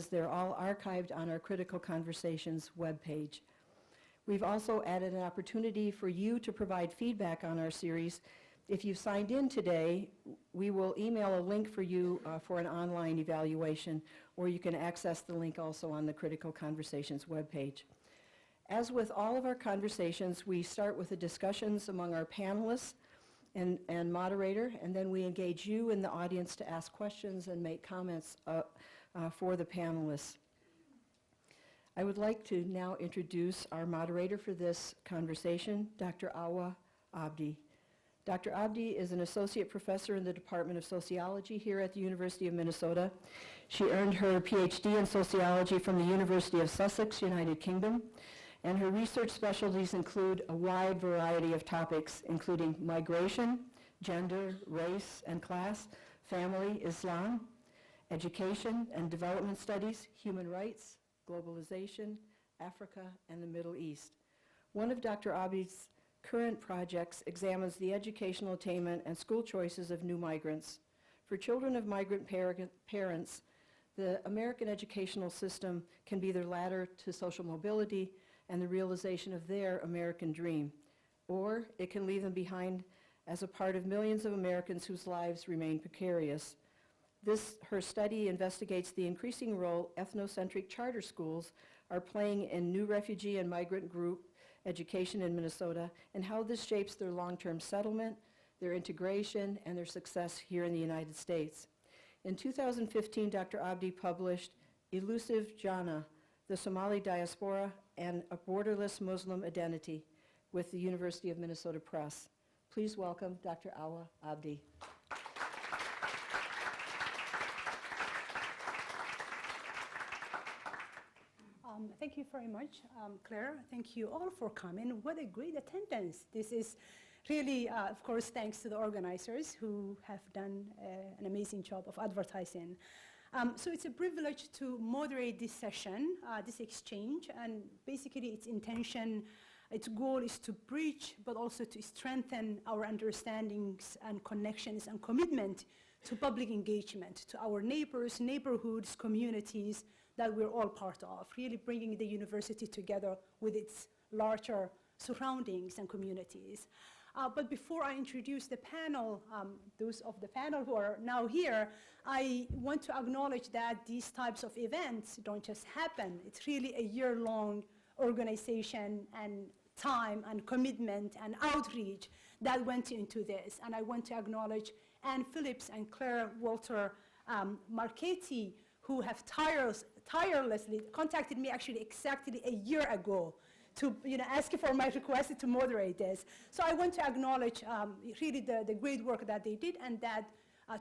They're all archived on our Critical Conversations webpage. We've also added an opportunity for you to provide feedback on our series. If you've signed in today, we will email a link for you for an online evaluation, or you can access the link also on the Critical Conversations webpage. As with all of our conversations, we start with the discussions among our panelists and moderator, and then we engage you in the audience to ask questions and make comments for the panelists. I would like to now introduce our moderator for this conversation, Dr. Awa Abdi. Dr. Abdi is an associate professor in the Department of Sociology here at the University of Minnesota. She earned her PhD in sociology from the University of Sussex, United Kingdom, and her research specialties include a wide variety of topics, including migration, gender, race and class, family, Islam, education and development studies, human rights, globalization, Africa, and the Middle East. One of Dr. Abdi's current projects examines the educational attainment and school choices of new migrants. For children of migrant parents, the American educational system can be their ladder to social mobility and the realization of their American dream, or it can leave them behind as a part of millions of Americans whose lives remain precarious. Her study investigates the increasing role ethnocentric charter schools are playing in new refugee and migrant group education in Minnesota, and how this shapes their long-term settlement, their integration, and their success here in the United States. In 2015, Dr. Abdi published Elusive Jannah, the Somali Diaspora and a Borderless Muslim Identity with the University of Minnesota Press. Please welcome Dr. Awa Abdi. Thank you very much, Claire. Thank you all for coming. What a great attendance. This is really, of course, thanks to the organizers who have done an amazing job of advertising. So it's a privilege to moderate this session, this exchange, and basically its intention, its goal is to bridge, but also to strengthen our understandings and connections and commitment to public engagement, to our neighbors, neighborhoods, communities that we're all part of, really bringing the university together with its larger surroundings and communities. But before I introduce the panel, those of the panel who are now here, I want to acknowledge that these types of events don't just happen. It's really a year-long organization and time and commitment and outreach that went into this. And I want to acknowledge Ann Phillips and Claire Walter Marchetti, who have tirelessly contacted me actually exactly a year ago to ask for my request to moderate this. So I want to acknowledge really the great work that they did and that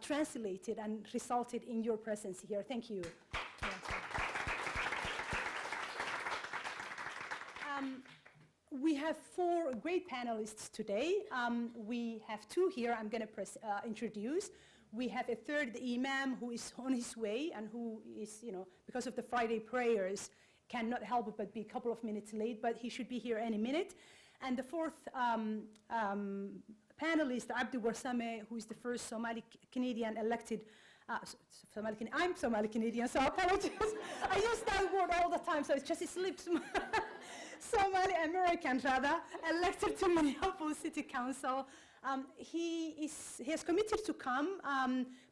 translated and resulted in your presence here. Thank you. We have 4 great panelists today. We have 2 here I'm going to introduce. We have a third, the Imam, who is on his way and who is, because of the Friday prayers, cannot help but be a couple of minutes late, but he should be here any minute. And the 4th panelist, Abdi Warsame, who is the first Somali-Canadian elected, I'm Somali-Canadian, so I apologize. I use that word all the time, so it slips. Somali-American, rather, elected to Minneapolis City Council. He has committed to come,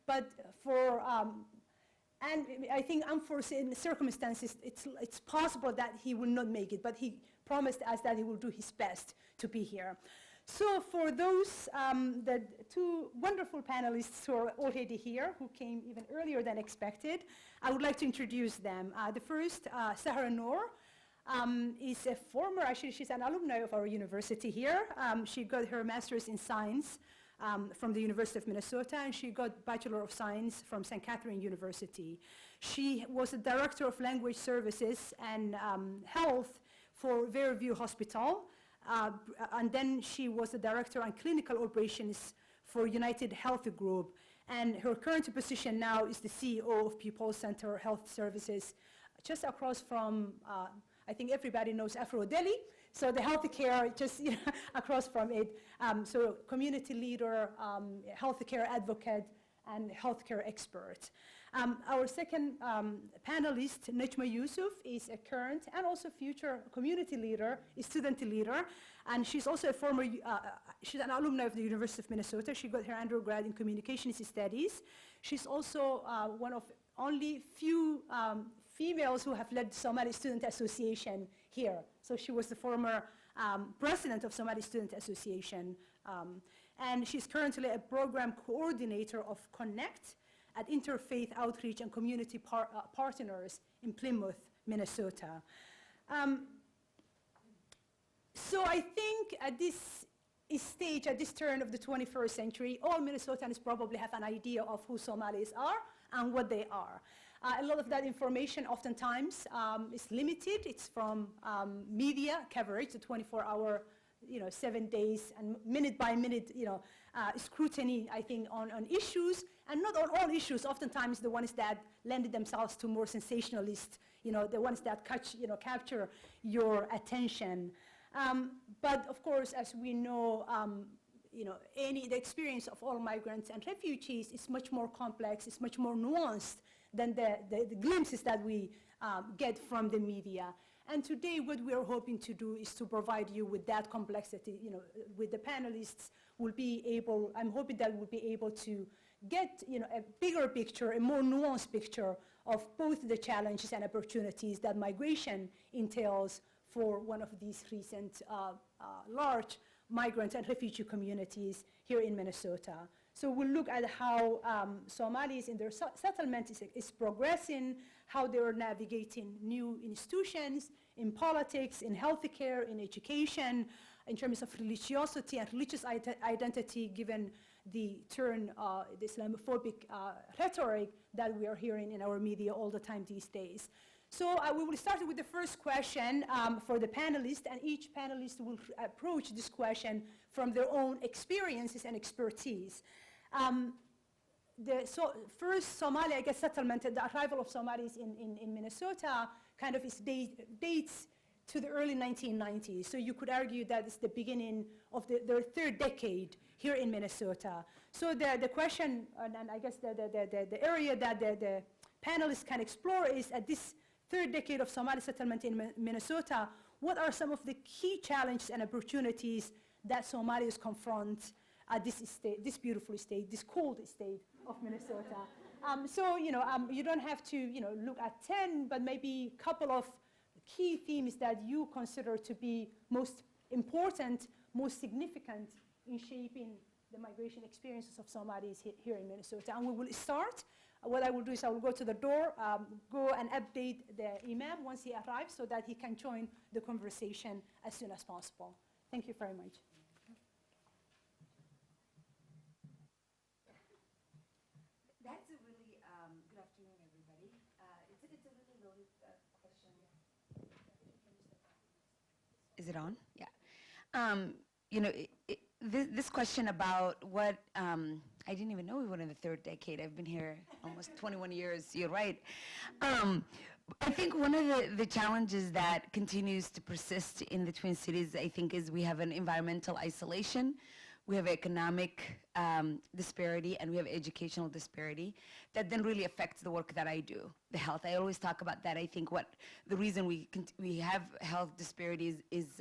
but for, and I think unforeseen circumstances, it's possible that he will not make it, but he promised us that he will do his best to be here. So for those, the 2 wonderful panelists who are already here, who came even earlier than expected, I would like to introduce them. The first, Sahra Noor, is a former, actually she's an alumni of our university here. She got her master's in science from the University of Minnesota, and she got Bachelor of Science from St. Catherine University. She was the Director of Language Services and Health for Fairview Hospital, and then she was the Director on Clinical Operations for United Health Group, and her current position now is the CEO of People Center Health Services, just across from I think everybody knows Afro Delhi, so the healthcare just across from it. So community leader, healthcare advocate, and healthcare expert. Our second panelist, Najmo Yusuf, is a current and also future community leader, a student leader, and she's also a former, she's an alumni of the University of Minnesota. She got her undergrad in communications studies. She's also one of only few females who have led the Somali Student Association here. So she was the former president of Somali Student Association. And she's currently a program coordinator of CONECT at Interfaith Outreach and Community Partners in Plymouth, Minnesota. So I think at this stage, at this turn of the 21st century, all Minnesotans probably have an idea of who Somalis are and what they are. A lot of that information oftentimes is limited. It's from media coverage, the 24-hour, 7 days and minute by minute, scrutiny, I think, on issues, and not on all issues. Oftentimes, the ones that lend themselves to more sensationalist, the ones that capture your attention. But of course, as we know, the experience of all migrants and refugees is much more complex, it's much more nuanced than the glimpses that we get from the media. And today, what we are hoping to do is to provide you with that complexity. With the panelists, I'm hoping that we'll be able to get, a bigger picture, a more nuanced picture of both the challenges and opportunities that migration entails for one of these recent large migrant and refugee communities here in Minnesota. So we'll look at how Somalis in their settlement is progressing, how they are navigating new institutions in politics, in healthcare, in education, in terms of religiosity and religious identity, given the turn, the Islamophobic rhetoric that we are hearing in our media all the time these days. So we will start with the first question for the panelists, and each panelist will approach this question from their own experiences and expertise. First Somali, I guess, settlement, the arrival of Somalis in Minnesota kind of dates to the early 1990s. So you could argue that it's the beginning of their third decade here in Minnesota. So the question, and I guess the area that the panelists can explore is at this third decade of Somali settlement in Minnesota, what are some of the key challenges and opportunities that Somalis confront at this beautiful state, this cold state of Minnesota? You don't have to look at 10, but maybe a couple of key themes that you consider to be most important, most significant in shaping the migration experiences of Somalis here in Minnesota. And we will start. What I will do is I will go to the door, go and update the Imam once he arrives so that he can join the conversation as soon as possible. Thank you very much. That's a really, good afternoon, everybody. It's a really loaded question. Is it on? Yeah. This question about what, I didn't even know we were in the third decade. I've been here almost 21 years. You're right. I think one of the challenges that continues to persist in the Twin Cities, I think, is we have an environmental isolation. We have economic disparity, and we have educational disparity that then really affects the work that I do, the health. I always talk about that. I think the reason we have health disparities is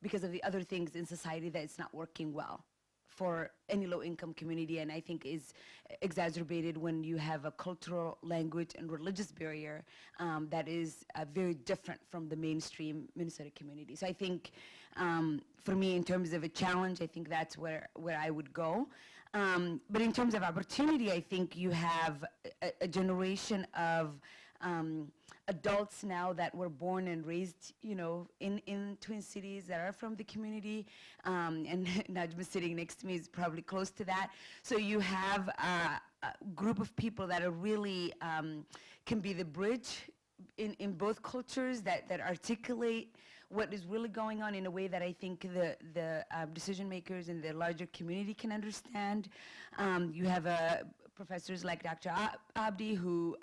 because of the other things in society that it's not working well for any low-income community, and I think is exacerbated when you have a cultural, language, and religious barrier that is very different from the mainstream Minnesota community. So I think, for me, in terms of a challenge, I think that's where I would go. But in terms of opportunity, I think you have a generation of adults now that were born and raised, in Twin Cities that are from the community, and Najmo sitting next to me is probably close to that. So you have a group of people that are really can be the bridge in both cultures that articulate what is really going on in a way that I think the decision makers in the larger community can understand. You have professors like Dr. Abdi who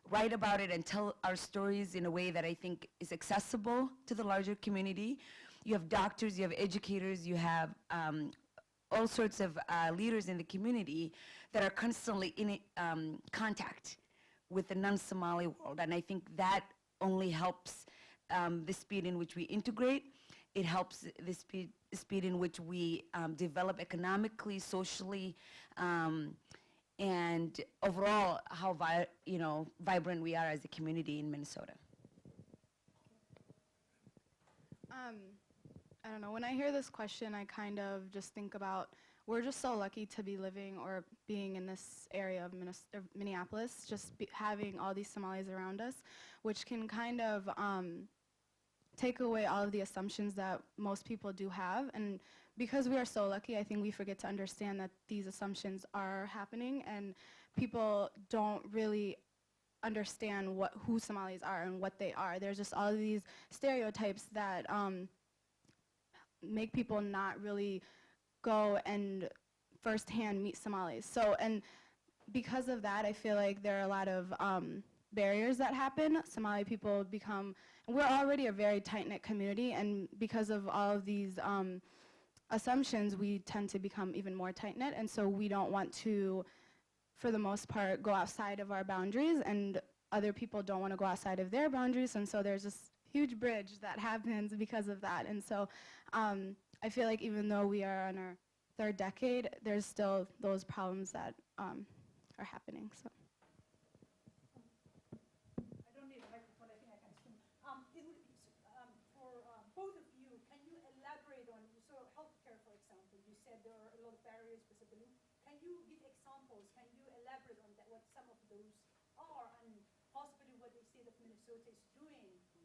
write about it and tell our stories in a way that I think is accessible to the larger community. You have doctors, you have educators, you have all sorts of leaders in the community that are constantly in contact with the non-Somali world. And I think that only helps the speed in which we integrate. It helps the speed in which we develop economically, socially, and overall how vibrant we are as a community in Minnesota. I don't know, when I hear this question, I kind of just think about, we're just so lucky to be living or being in this area of Minneapolis, just having all these Somalis around us, which can kind of take away all of the assumptions that most people do have. And because we are so lucky, I think we forget to understand that these assumptions are happening, and people don't really understand who Somalis are and what they are. There's just all of these stereotypes that make people not really go and firsthand meet Somalis. So, and because of that, I feel like there are a lot of barriers that happen. Somali people become, and we're already a very tight-knit community, and because of all of these assumptions, we tend to become even more tight-knit, and so we don't want to, for the most part, go outside of our boundaries, and other people don't want to go outside of their boundaries, and so there's this huge bridge that happens because of that. And so I feel like even though we are on our third decade, there's still those problems that are happening. So. I don't need a microphone, I think I can assume. For both of you, can you elaborate on, so healthcare, for example, you said there are a lot of barriers visible. Can you give examples? Can you elaborate on that, what some of those are, and possibly what the state of Minnesota is doing to,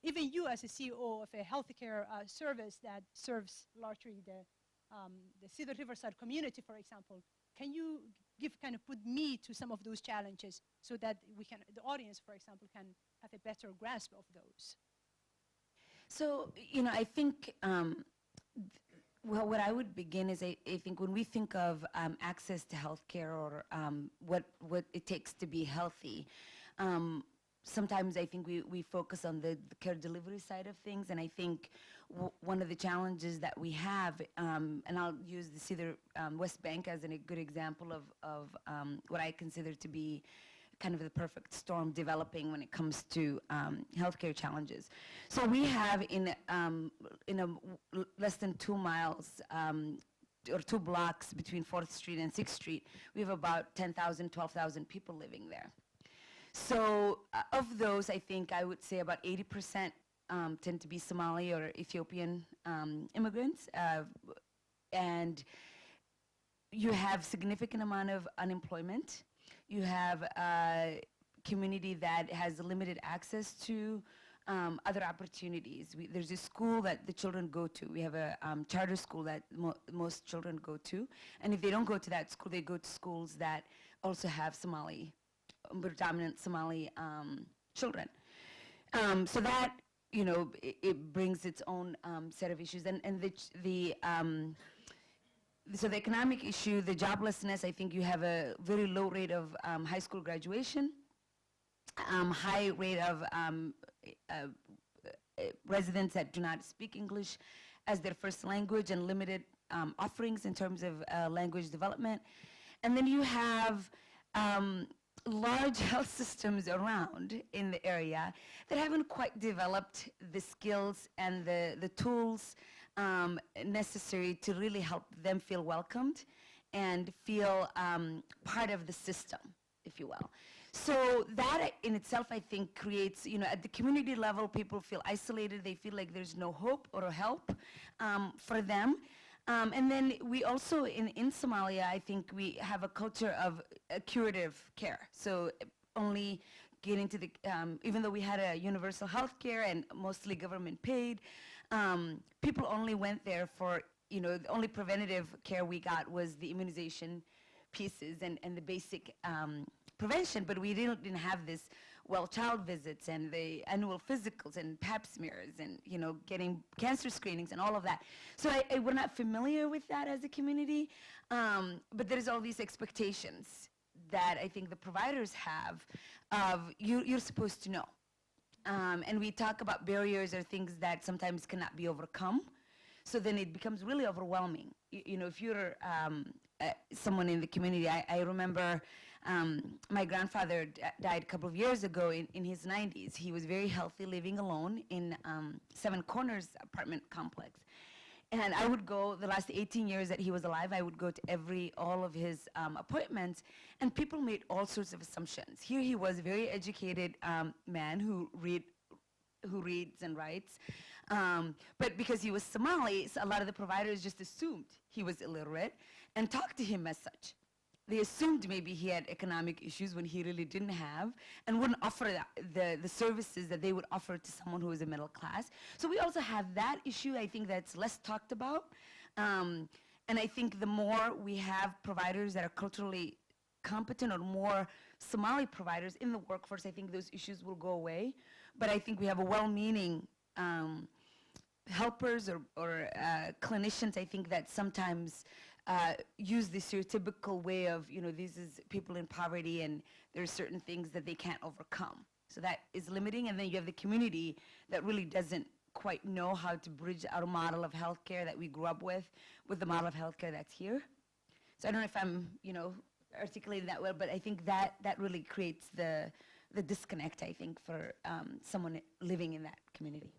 even you as a CEO of a healthcare service that serves largely the Cedar Riverside community, for example, can you put meat to some of those challenges so that the audience, for example, can have a better grasp of those? So, I think, well, what I would begin is I think when we think of access to healthcare or what it takes to be healthy, sometimes I think we focus on the care delivery side of things, and I think one of the challenges that we have, and I'll use the Cedar West Bank as a good example of what I consider to be kind of the perfect storm developing when it comes to healthcare challenges. So we have in less than 2 miles or 2 blocks between 4th Street and 6th Street, we have about 10,000, 12,000 people living there. So of those, I think I would say about 80% tend to be Somali or Ethiopian immigrants. And you have significant amount of unemployment. You have a community that has limited access to other opportunities. There's a school that the children go to. We have a charter school that most children go to. And if they don't go to that school, they go to schools that also have predominant Somali children. So that, it brings its own set of issues. And so the economic issue, the joblessness, I think you have a very low rate of high school graduation, high rate of residents that do not speak English as their first language, and limited offerings in terms of language development. And then you have large health systems around in the area that haven't quite developed the skills and the tools necessary to really help them feel welcomed and feel part of the system, if you will. So that in itself, I think, creates, at the community level, people feel isolated. They feel like there's no hope or help for them. And then we also, in Somalia, I think we have a culture of curative care. So only getting to the, even though we had a universal health care and mostly government paid, people only went there for, the only preventative care we got was the immunization pieces and the basic prevention, but we didn't have this child visits and the annual physicals and pap smears and, getting cancer screenings and all of that. So we're not familiar with that as a community, but there's all these expectations that I think the providers have of you're supposed to know. And we talk about barriers or things that sometimes cannot be overcome. So then it becomes really overwhelming. You know, if you're someone in the community, I remember my grandfather died a couple of years ago in his 90s. He was very healthy, living alone in Seven Corners apartment complex. And I would go, the last 18 years that he was alive, I would go to all of his appointments, and people made all sorts of assumptions. Here he was, a very educated man who reads and writes. But because he was Somali, so a lot of the providers just assumed he was illiterate and talked to him as such. They assumed maybe he had economic issues when he really didn't have, and wouldn't offer the services that they would offer to someone who is a middle class. So we also have that issue, I think, that's less talked about. And I think the more we have providers that are culturally competent, or more Somali providers in the workforce, I think those issues will go away. But I think we have a well-meaning helpers or clinicians, I think, that sometimes use the stereotypical way of, you know, these is people in poverty and there's certain things that they can't overcome. So that is limiting. And then you have the community that really doesn't quite know how to bridge out a model of healthcare that we grew up with the model of healthcare that's here. So I don't know if I'm, you know, articulating that well, but I think that really creates the disconnect, I think, for someone living in that community.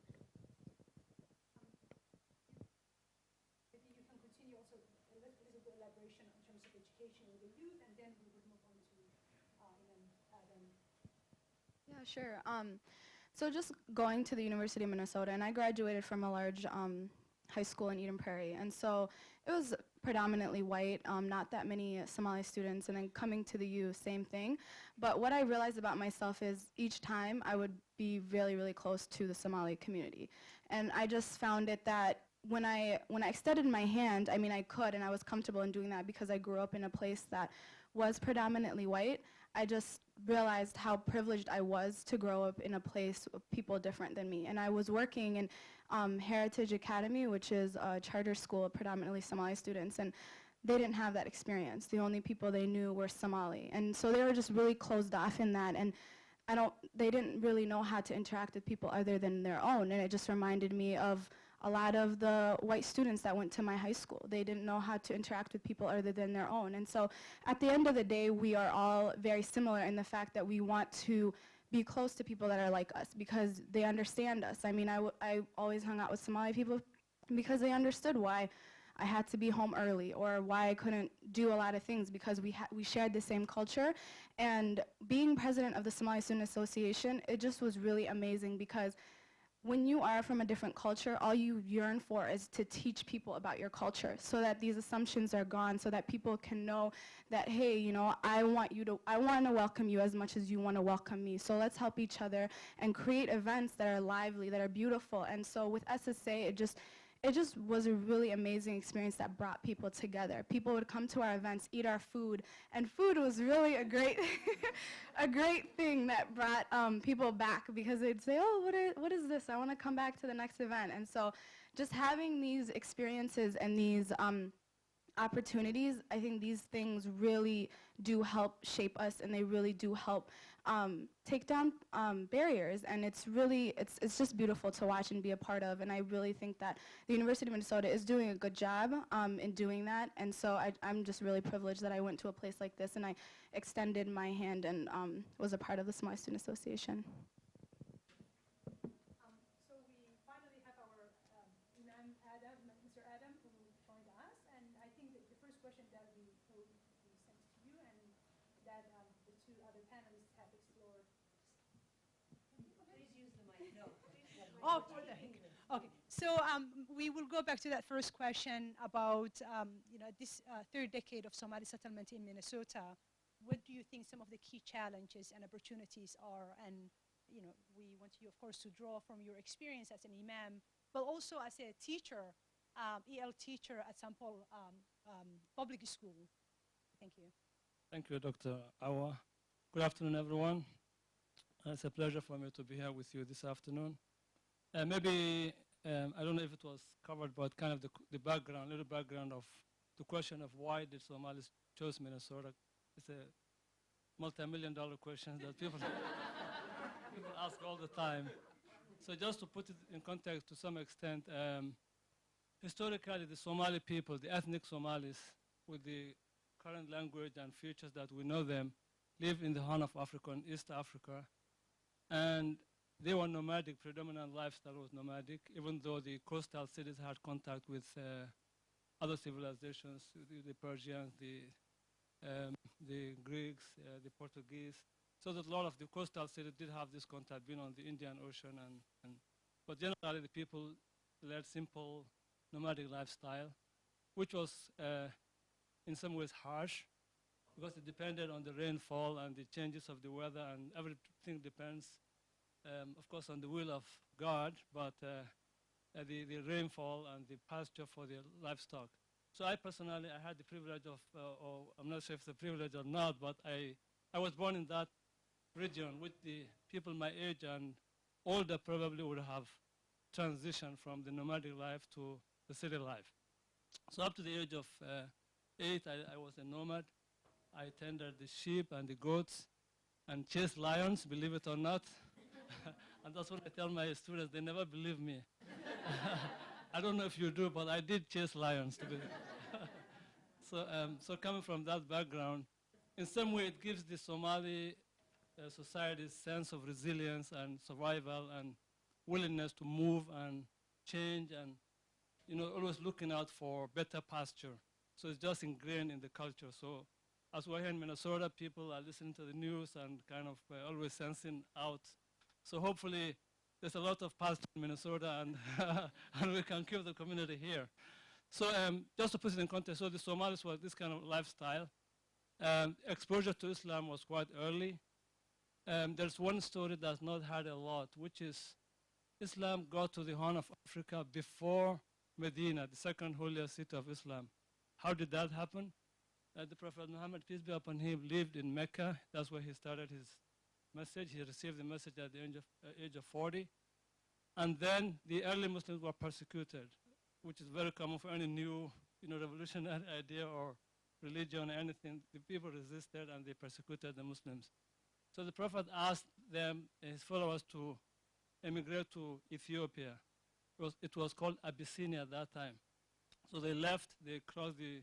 Yeah, sure. So just going to the University of Minnesota, and I graduated from a large high school in Eden Prairie, and so it was predominantly white, not that many Somali students, and then coming to the U, same thing. But what I realized about myself is each time I would be really, really close to the Somali community. And I just found it that when I extended my hand, I mean, I could, and I was comfortable in doing that because I grew up in a place that was predominantly white. I just realized how privileged I was to grow up in a place of people different than me. And I was working in Heritage Academy, which is a charter school of predominantly Somali students, and they didn't have that experience. The only people they knew were Somali. And so they were just really closed off in that, and they didn't really know how to interact with people other than their own. And it just reminded me of a lot of the white students that went to my high school. They didn't know how to interact with people other than their own. And so at the end of the day, we are all very similar in the fact that we want to be close to people that are like us because they understand us. I mean, I always hung out with Somali people because they understood why I had to be home early or why I couldn't do a lot of things because we shared the same culture. And being president of the Somali Student Association, it just was really amazing because when you are from a different culture, all you yearn for is to teach people about your culture so that these assumptions are gone, so that people can know that, hey, you know, I want to welcome you as much as you want to welcome me. So let's help each other and create events that are lively, that are beautiful. And so with SSA, it just was a really amazing experience that brought people together. People would come to our events, eat our food, and food was really a great, a great thing that brought people back because they'd say, oh, what is this? I want to come back to the next event. And so just having these experiences and these opportunities, I think these things really do help shape us, and they really do help take down barriers, and it's just beautiful to watch and be a part of. And I really think that the University of Minnesota is doing a good job in doing that. And so I'm just really privileged that I went to a place like this and I extended my hand and was a part of the Somali Student Association. So we finally have our Imam Adam, Mr. Adam, who joined us. And I think that the first question that we sent to you and that the two other panelists have explored. Please use the mic. No. Oh, for the heck. Okay. So we will go back to that first question about this third decade of Somali settlement in Minnesota. What do you think some of the key challenges and opportunities are? And we want you, of course, to draw from your experience as an imam, but also as a teacher, EL teacher at St. Paul Public School. Thank you. Thank you, Dr. Awa. Good afternoon, everyone. It's a pleasure for me to be here with you this afternoon. Maybe, I don't know if it was covered, but kind of the background, little background of the question of why did Somalis choose Minnesota. It's a multi-million-dollar question that people people ask all the time. So just to put it in context to some extent, historically the Somali people, the ethnic Somalis, with the current language and features that we know them, live in the Horn of Africa and East Africa. And they were nomadic, predominant lifestyle was nomadic, even though the coastal cities had contact with other civilizations, the Persians, the Greeks, the Portuguese. So that a lot of the coastal cities did have this contact, being on the Indian Ocean. But generally the people led simple nomadic lifestyle, which was in some ways harsh, because it depended on the rainfall and the changes of the weather, and everything depends, of course, on the will of God, but the rainfall and the pasture for the livestock. So I personally, I had the privilege of, or I'm not sure if it's a privilege or not, but I was born in that region with the people my age and older probably would have transitioned from the nomadic life to the city life. So up to the age of 8, I was a nomad. I tended the sheep and the goats and chased lions, believe it or not. And that's what I tell my students, they never believe me. I don't know if you do, but I did chase lions. So coming from that background, in some way it gives the Somali society's sense of resilience and survival and willingness to move and change and always looking out for better pasture. So it's just ingrained in the culture. So as we're here in Minnesota, people are listening to the news and kind of always sensing out. So hopefully there's a lot of pasture in Minnesota and, and we can keep the community here. So just to put it in context, so the Somalis were this kind of lifestyle. Exposure to Islam was quite early. There's one story that's not had a lot, which is Islam got to the Horn of Africa before Medina, the second holiest city of Islam. How did that happen? The Prophet Muhammad, peace be upon him, lived in Mecca. That's where he started his message. He received the message at the age of 40. And then the early Muslims were persecuted, which is very common for any new revolutionary idea or religion or anything. The people resisted and they persecuted the Muslims. So the Prophet asked them, his followers, to emigrate to Ethiopia. It was called Abyssinia at that time. So they left, they crossed the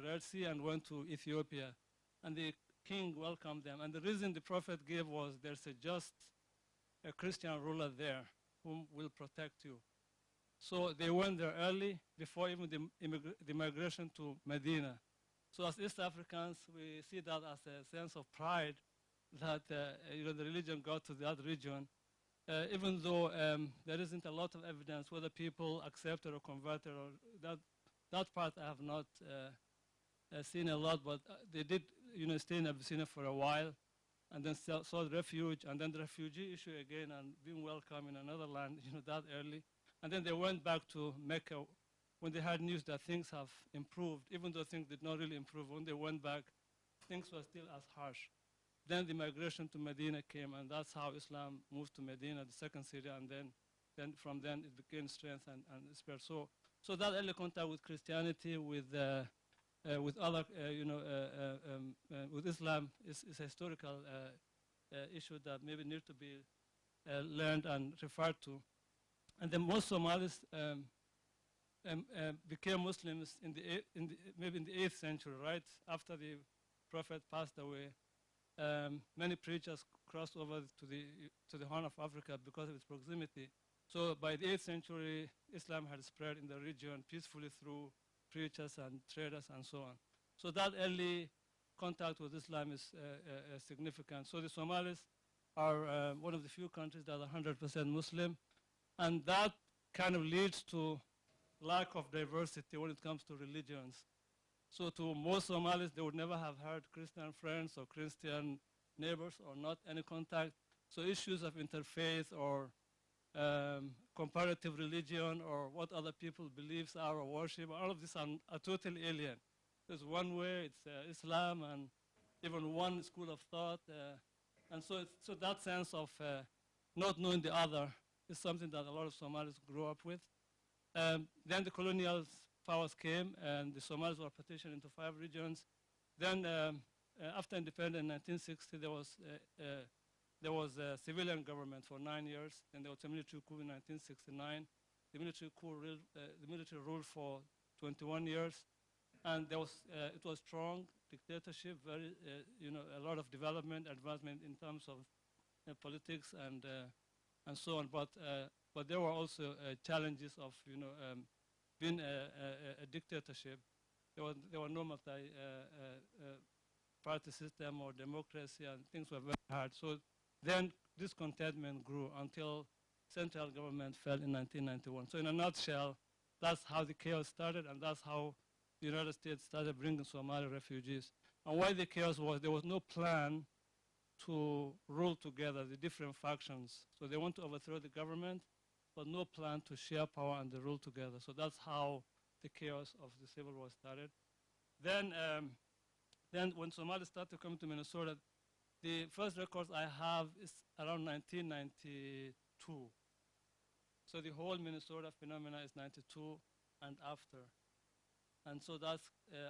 Red Sea and went to Ethiopia. And the king welcomed them. And the reason the Prophet gave was there's a Christian ruler there whom will protect you. So they went there early, before even the migration to Medina. So as East Africans, we see that as a sense of pride that the religion got to that region, even though there isn't a lot of evidence whether people accepted or converted, or that part I have not seen a lot, but they did stay in Abyssinia for a while, and then sought refuge, and then the refugee issue again, and being welcome in another land, that early. And then they went back to Mecca when they had news that things have improved, even though things did not really improve. When they went back, things were still as harsh. Then the migration to Medina came, and that's how Islam moved to Medina, the second city, and then from then it became strength and spread. So that early contact with Christianity, with other, with Islam is a historical issue that maybe need to be learned and referred to. And then most Somalis became Muslims maybe in the 8th century, right after the Prophet passed away. Many preachers crossed over to the Horn of Africa because of its proximity. So by the 8th century, Islam had spread in the region peacefully through preachers and traders and so on. So that early contact with Islam is significant. So the Somalis are one of the few countries that are 100% Muslim, and that kind of leads to lack of diversity when it comes to religions. So to most Somalis, they would never have had Christian friends or Christian neighbors or not any contact. So issues of interfaith or comparative religion or what other people's beliefs are or worship, all of these are totally alien. There's one way, it's Islam, and even one school of thought. And so that sense of not knowing the other is something that a lot of Somalis grew up with. Then the colonial powers came, and the Somalis were partitioned into 5 regions. Then after independence in 1960, there was there was a civilian government for 9 years, and there was a military coup in 1969. The military coup the military ruled for 21 years, and there was it was strong dictatorship, very a lot of development, advancement in terms of politics and so on. But there were also challenges of being a dictatorship. There were no party system or democracy, and things were very hard. So then discontentment grew until central government fell in 1991. So in a nutshell, that's how the chaos started, and that's how the United States started bringing Somali refugees. And why the chaos was, there was no plan to rule together the different factions. So they want to overthrow the government, but no plan to share power and to rule together. So that's how the chaos of the civil war started. Then when Somalis started coming to Minnesota, the first records I have is around 1992. So the whole Minnesota phenomena is 92 and after. And so that's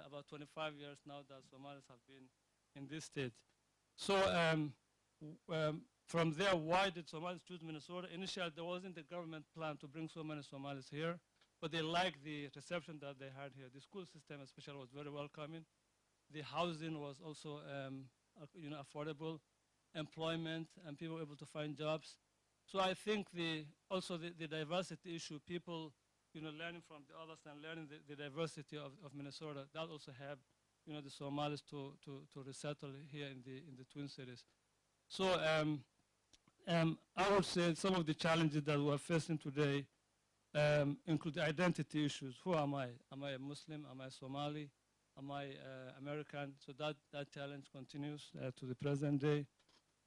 about 25 years now that Somalis have been in this state. So from there, why did Somalis choose Minnesota? Initially, there wasn't a government plan to bring so many Somalis here, but they liked the reception that they had here. The school system especially was very welcoming. The housing was also affordable, employment, and people were able to find jobs. So I think also the diversity issue, people learning from the others and learning the diversity of Minnesota, that also helped the Somalis to resettle here in the Twin Cities. So I would say some of the challenges that we're facing today include identity issues. Who am I? Am I a Muslim? Am I Somali? Am I American? So that challenge continues to the present day.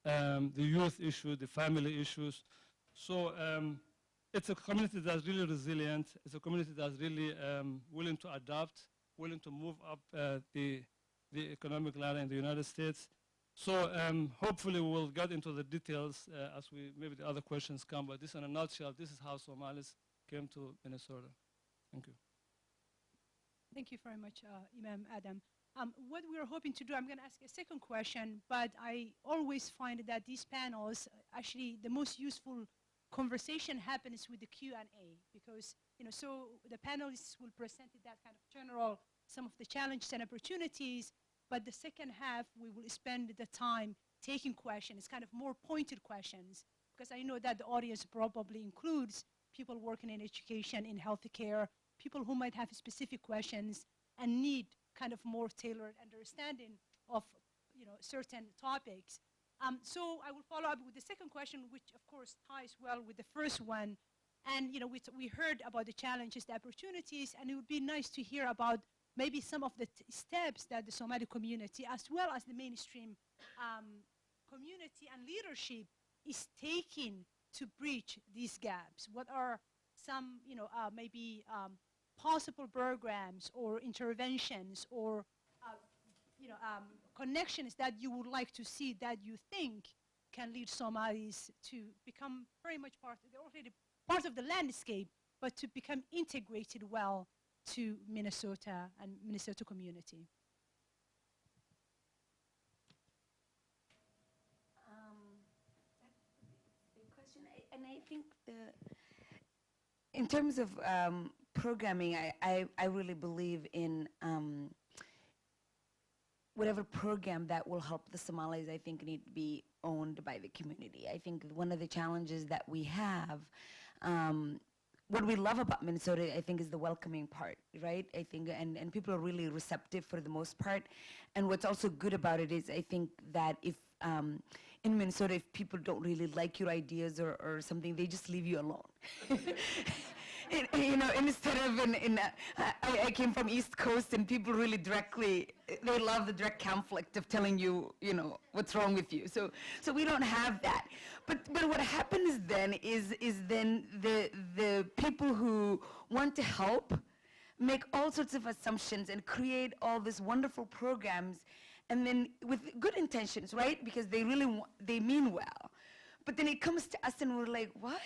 The youth issue, the family issues. So it's a community that's really resilient. It's a community that's really willing to adapt, willing to move up the economic ladder in the United States. So hopefully we'll get into the details as maybe the other questions come, but this in a nutshell, this is how Somalis came to Minnesota. Thank you. Thank you very much, Imam Adam. What we're hoping to do, I'm going to ask a second question, but I always find that these panels, actually the most useful conversation happens with the Q&A, because so the panelists will present that kind of general, some of the challenges and opportunities, but the second half we will spend the time taking questions, kind of more pointed questions, because I know that the audience probably includes people working in education, in healthcare, people who might have specific questions and need kind of more tailored understanding of certain topics. So I will follow up with the second question, which of course ties well with the first one. And we heard about the challenges, the opportunities, and it would be nice to hear about maybe some of the steps that the Somali community, as well as the mainstream community and leadership, is taking to bridge these gaps. What are some, maybe possible programs or interventions or connections that you would like to see that you think can lead Somalis to become very much they're already part of the landscape, but to become integrated well to Minnesota and Minnesota community? That's a big question. And I think in terms of programming, I really believe in whatever program that will help the Somalis, I think, need to be owned by the community. I think one of the challenges that we have, what we love about Minnesota, I think, is the welcoming part, right? I think, and people are really receptive for the most part. And what's also good about it is, I think that if, in Minnesota, if people don't really like your ideas or something, they just leave you alone. Instead of I came from East Coast, and people really directly, they love the direct conflict of telling you, what's wrong with you. So we don't have that. But what happens then is then the people who want to help make all sorts of assumptions and create all these wonderful programs, and then with good intentions, right? Because they really they mean well. But then it comes to us, and we're like, what?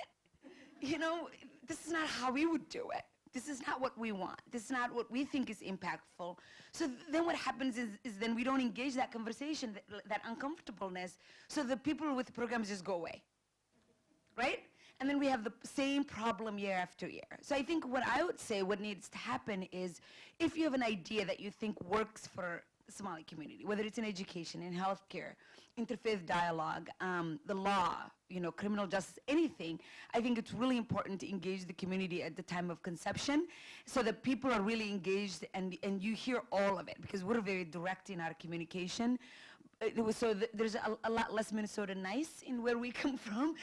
This is not how we would do it. This is not what we want. This is not what we think is impactful. So then what happens is then we don't engage that conversation, that uncomfortableness, so the people with programs just go away, right? And then we have the same problem year after year. So I think what I would say what needs to happen is if you have an idea that you think works for the Somali community, whether it's in education, in healthcare, interfaith dialogue, the law, criminal justice, anything, I think it's really important to engage the community at the time of conception so that people are really engaged and you hear all of it, because we're very direct in our communication. There's a lot less Minnesota nice in where we come from.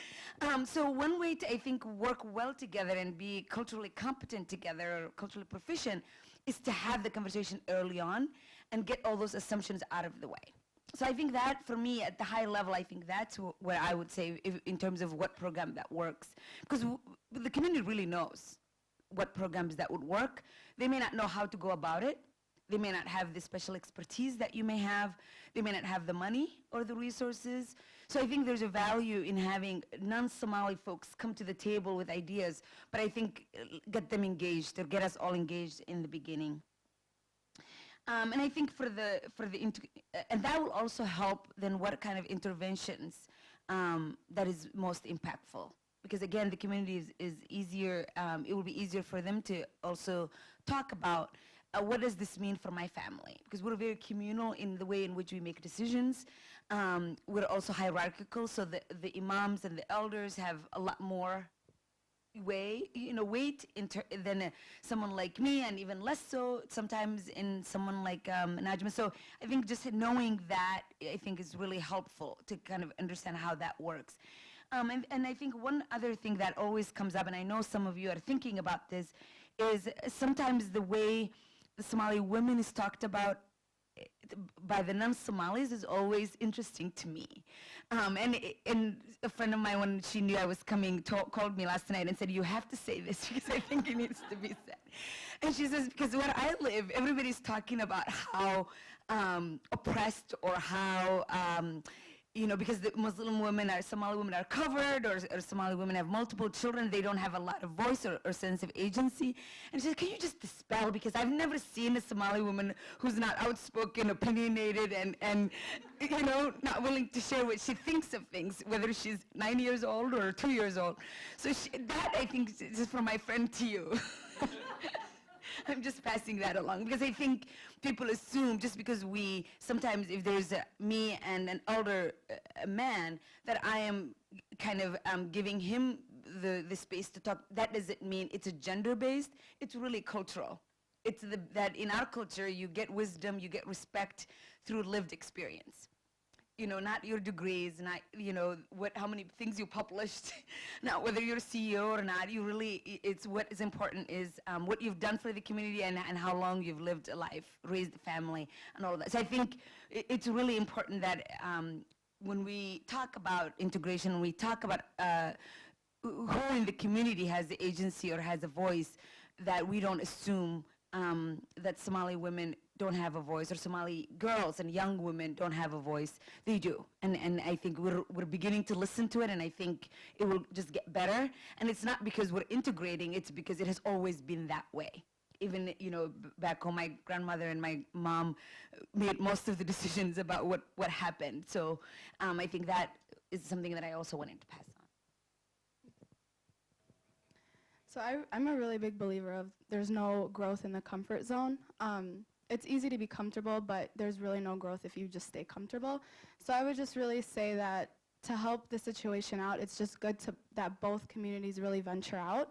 So one way to, I think, work well together and be culturally competent together, or culturally proficient, is to have the conversation early on and get all those assumptions out of the way. So I think that, for me, at the high level, I think that's where I would say in terms of what program that works. Because the community really knows what programs that would work. They may not know how to go about it. They may not have the special expertise that you may have. They may not have the money or the resources. So I think there's a value in having non-Somali folks come to the table with ideas, but I think get them engaged, or get us all engaged in the beginning. And I think and that will also help then what kind of interventions that is most impactful. Because again, the community is easier, it will be easier for them to also talk about what does this mean for my family? Because we're very communal in the way in which we make decisions. We're also hierarchical, so the imams and the elders have a lot more weight than someone like me, and even less so sometimes in someone like Najmo. So I think just knowing that, I think, is really helpful to kind of understand how that works. And I think one other thing that always comes up, and I know some of you are thinking about this, is sometimes the way the Somali women is talked about by the non-Somalis is always interesting to me. And a friend of mine, when she knew I was coming, called me last night and said, you have to say this because I think it needs to be said. And she says, because where I live, everybody's talking about how oppressed, or how because the Muslim women Somali women are covered, or Somali women have multiple children, they don't have a lot of voice or sense of agency. And she said, can you just dispel, because I've never seen a Somali woman who's not outspoken, opinionated, and not willing to share what she thinks of things, whether she's 9 years old or 2 years old. So that, I think, is just from my friend to you. I'm just passing that along, because I think people assume just because sometimes if there's me and an older man, that I am kind of giving him the space to talk. That doesn't mean it's a gender-based, it's really cultural. It's that in our culture, you get wisdom, you get respect through lived experience. Not your degrees, not, how many things you published, not whether you're a CEO or not. It's what is important is what you've done for the community and how long you've lived a life, raised a family, and all of that. So I think it's really important that when we talk about integration, when we talk about who in the community has the agency or has a voice, that we don't assume that Somali women don't have a voice, or Somali girls and young women don't have a voice. They do, and I think we're beginning to listen to it, and I think it will just get better. And it's not because we're integrating, it's because it has always been that way. Even back home, my grandmother and my mom made most of the decisions about what happened. So I think that is something that I also wanted to pass on. So I'm a really big believer of there's no growth in the comfort zone. It's easy to be comfortable, but there's really no growth if you just stay comfortable. So I would just really say that to help the situation out, it's just good that both communities really venture out.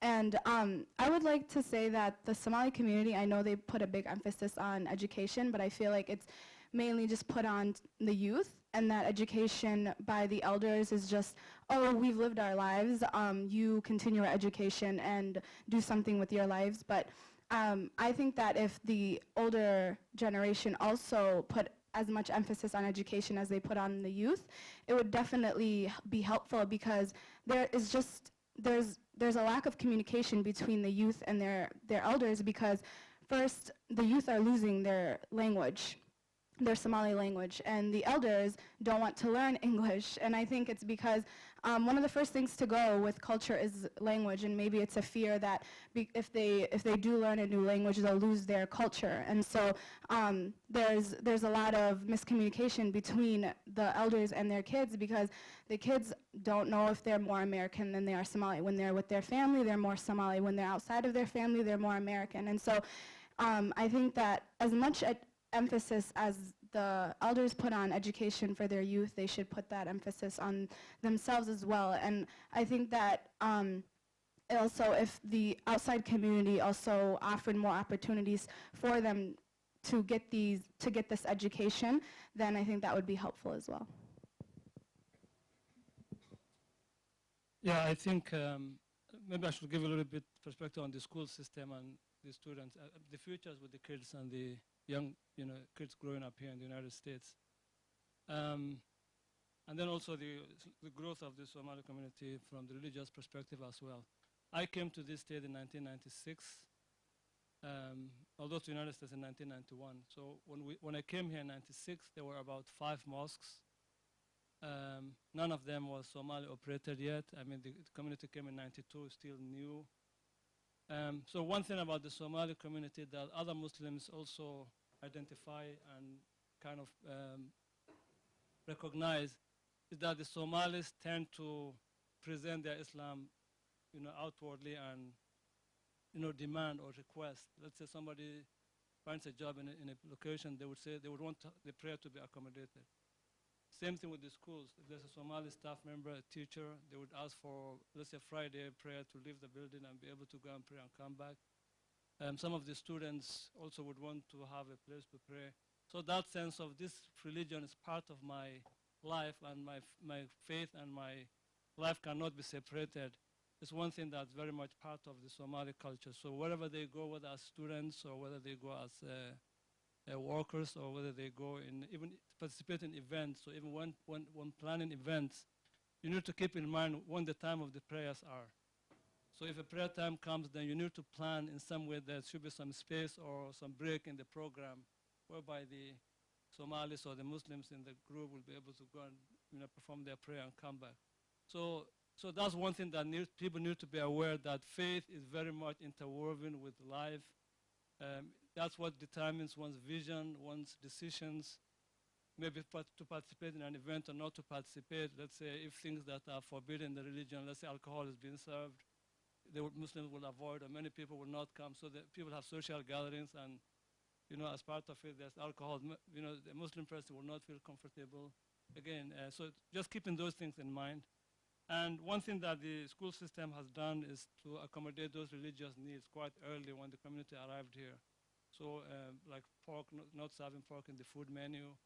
And I would like to say that the Somali community, I know they put a big emphasis on education, but I feel like it's mainly just put on the youth, and that education by the elders is just, oh, we've lived our lives, you continue your education and do something with your lives. But I think that if the older generation also put as much emphasis on education as they put on the youth, it would definitely be helpful, because there's a lack of communication between the youth and their elders, because first, the youth are losing their language. their Somali language, and the elders don't want to learn English. And I think it's because one of the first things to go with culture is language, and maybe it's a fear that if they do learn a new language, they'll lose their culture. And so there's a lot of miscommunication between the elders and their kids, because the kids don't know if they're more American than they are Somali. When they're with their family, they're more Somali. When they're outside of their family, they're more American. And so I think that as much emphasis as the elders put on education for their youth, they should put that emphasis on themselves as well. And I think that also, if the outside community also offered more opportunities for them to get this education, then I think that would be helpful as well. Yeah, I think maybe I should give a little bit perspective on the school system and the students. The futures with the kids and the young, kids growing up here in the United States. And then also the growth of the Somali community from the religious perspective as well. I came to this state in 1996, although to the United States in 1991. So when I came here in 96, there were about 5 mosques. None of them was Somali operated yet. I mean, the community came in 92, still new. So one thing about the Somali community that other Muslims also identify and kind of recognize is that the Somalis tend to present their Islam, outwardly and, demand or request. Let's say somebody finds a job in a location, they would say they would want the prayer to be accommodated. Same thing with the schools. If there's a Somali staff member, a teacher, they would ask for, let's say, Friday prayer to leave the building and be able to go and pray and come back. Some of the students also would want to have a place to pray. So that sense of this religion is part of my life, and my faith and my life cannot be separated. It's one thing that's very much part of the Somali culture. So wherever they go, whether as students or whether they go as workers, or whether they go in even participate in events. So even when planning events, you need to keep in mind when the time of the prayers are. So if a prayer time comes, then you need to plan in some way there should be some space or some break in the program whereby the Somalis or the Muslims in the group will be able to go and perform their prayer and come back. So that's one thing that people need to be aware, that faith is very much interwoven with life. That's what determines one's vision, one's decisions, maybe to participate in an event or not to participate. Let's say if things that are forbidden in the religion, let's say alcohol is being served, Muslims will avoid, or many people will not come. So that people have social gatherings, and as part of it, there's alcohol. The Muslim person will not feel comfortable. Again, so just keeping those things in mind. And one thing that the school system has done is to accommodate those religious needs quite early when the community arrived here. So like pork, not serving pork in the food menu,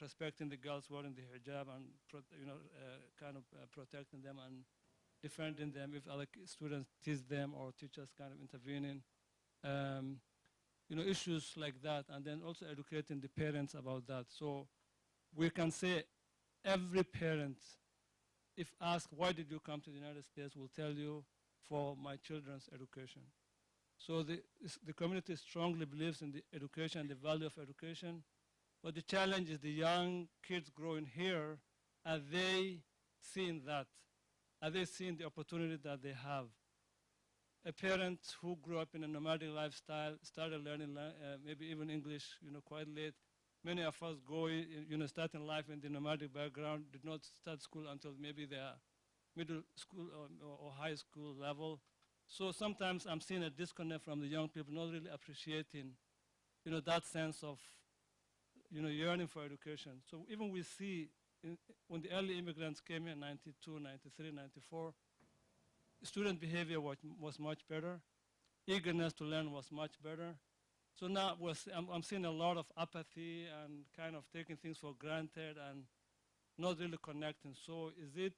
respecting the girls wearing the hijab, and kind of protecting them and defending them if other students tease them or teachers kind of intervening. Issues like that, and then also educating the parents about that. So we can say every parent, if asked, why did you come to the United States, will tell you, for my children's education. So the community strongly believes in the education, the value of education. But the challenge is the young kids growing here, are they seeing that? Are they seeing the opportunity that they have? A parent who grew up in a nomadic lifestyle, started learning maybe even English, quite late. Many of us go, starting life in the nomadic background, did not start school until maybe their middle school or high school level. So sometimes I'm seeing a disconnect from the young people, not really appreciating, that sense of, yearning for education. So even we see when the early immigrants came in 92, 93, 94, student behavior was much better. Eagerness to learn was much better. So now I'm seeing a lot of apathy and kind of taking things for granted and not really connecting. So is it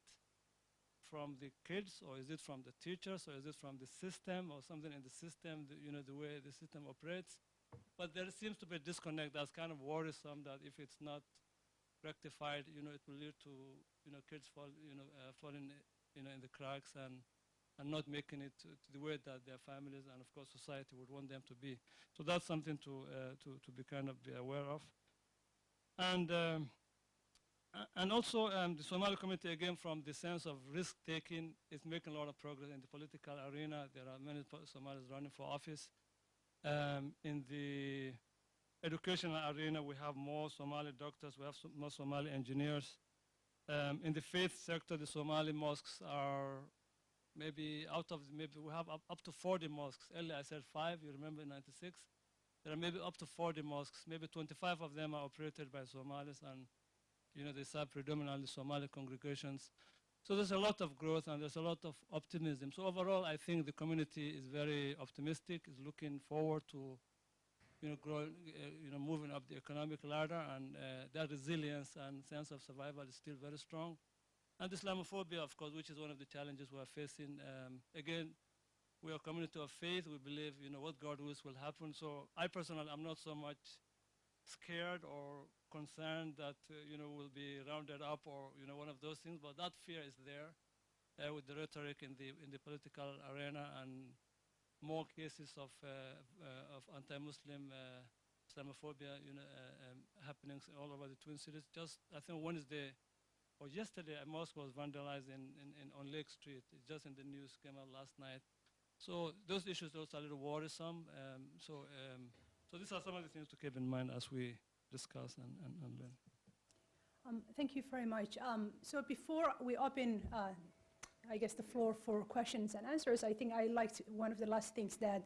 from the kids, or is it from the teachers, or is it from the system, or something in the system, the way the system operates? But there seems to be a disconnect that's kind of worrisome, that if it's not rectified, it will lead to, kids falling, in the cracks and not making it to the way that their families and, of course, society would want them to be. So that's something to be kind of be aware of. And also the Somali community, again, from the sense of risk-taking, is making a lot of progress in the political arena. There are many Somalis running for office. In the educational arena, we have more Somali doctors, we have more Somali engineers. In the faith sector, the Somali mosques are maybe maybe we have up to 40 mosques. Earlier I said 5, you remember in 96? There are maybe up to 40 mosques. Maybe 25 of them are operated by Somalis, and they serve predominantly Somali congregations. So there's a lot of growth and there's a lot of optimism. So overall, I think the community is very optimistic, is looking forward to grow, moving up the economic ladder, and that resilience and sense of survival is still very strong. And Islamophobia, of course, which is one of the challenges we are facing. Again, we are a community of faith. We believe, what God wills will happen. So I personally, I'm not so much scared or concerned that, we'll be rounded up or, one of those things. But that fear is there with the rhetoric in the political arena and more cases of anti-Muslim Islamophobia, happening all over the Twin Cities. Just, I think Wednesday or yesterday, a mosque was vandalized on Lake Street. It's just in the news, came out last night. So those issues also are a little worrisome. So these are some of the things to keep in mind as we discuss and learn. Thank you very much. So before we open, I guess, the floor for questions and answers, I think I liked one of the last things that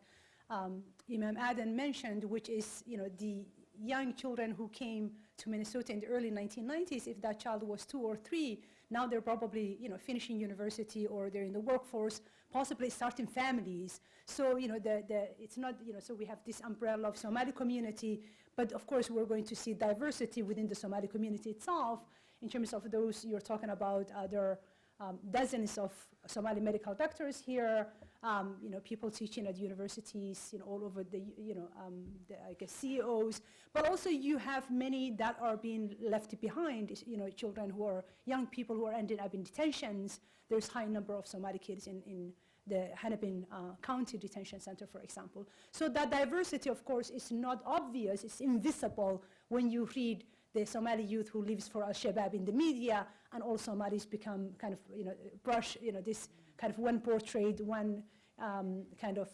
Imam Aden mentioned, which is, the young children who came to Minnesota in the early 1990s. If that child was 2 or 3, now they're probably, finishing university or they're in the workforce, possibly starting families. So, it's not, so we have this umbrella of Somali community, but of course we're going to see diversity within the Somali community itself. In terms of those you're talking about, there are dozens of Somali medical doctors here, people teaching at universities, all over the, I guess, CEOs. But also you have many that are being left behind, children who are, young people who are ending up in detentions. There's high number of Somali kids in the Hennepin County Detention Center, for example. So that diversity, of course, is not obvious, it's invisible when you read the Somali youth who lives for Al-Shabaab in the media, and all Somalis become kind of, brush, this kind of one portrait, one kind of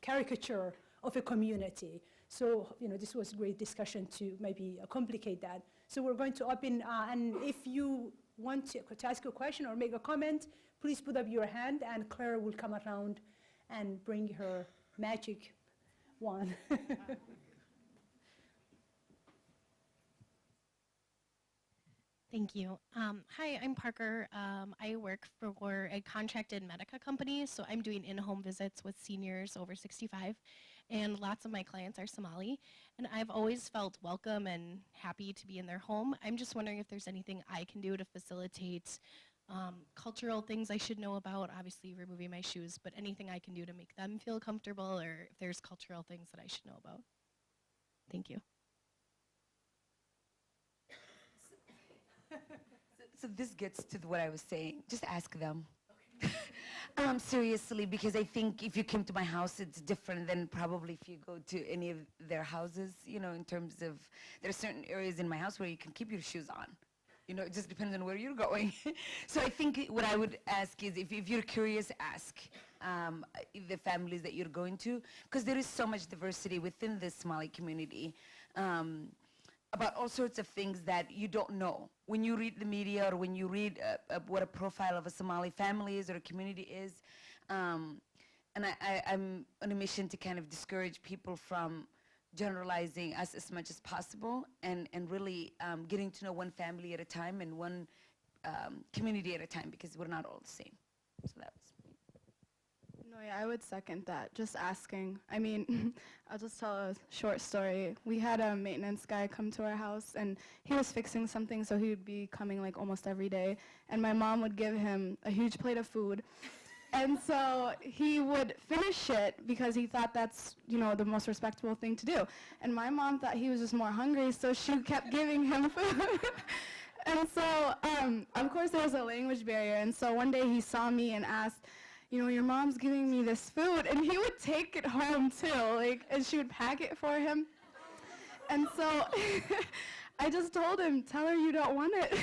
caricature of a community. So, this was a great discussion to maybe complicate that. So we're going to open, and if you want to ask a question or make a comment, please put up your hand, and Claire will come around and bring her magic wand. Thank you. Hi, I'm Parker. I work for a contracted medical company, so I'm doing in-home visits with seniors over 65, and lots of my clients are Somali, and I've always felt welcome and happy to be in their home. I'm just wondering if there's anything I can do to facilitate cultural things I should know about, obviously removing my shoes, but anything I can do to make them feel comfortable, or if there's cultural things that I should know about. Thank you. So this gets to what I was saying. Just ask them. Seriously, because I think if you came to my house, it's different than probably if you go to any of their houses, in terms of, there are certain areas in my house where you can keep your shoes on. It just depends on where you're going. So I think what I would ask is, if you're curious, ask the families that you're going to, because there is so much diversity within the Somali community. About all sorts of things that you don't know. When you read the media or when you read what a profile of a Somali family is or a community is, and I'm on a mission to kind of discourage people from generalizing us as much as possible and really getting to know one family at a time and one community at a time, because we're not all the same. So that was me. No, yeah, I would second that. Just asking. I mean, I'll just tell a short story. We had a maintenance guy come to our house, and he was fixing something, so he would be coming like almost every day. And my mom would give him a huge plate of food. And so he would finish it because he thought that's, the most respectable thing to do. And my mom thought he was just more hungry, so she kept giving him food. And so, of course, there was a language barrier. And so one day he saw me and asked, your mom's giving me this food, and he would take it home too, and she would pack it for him. And so I just told him, tell her you don't want it.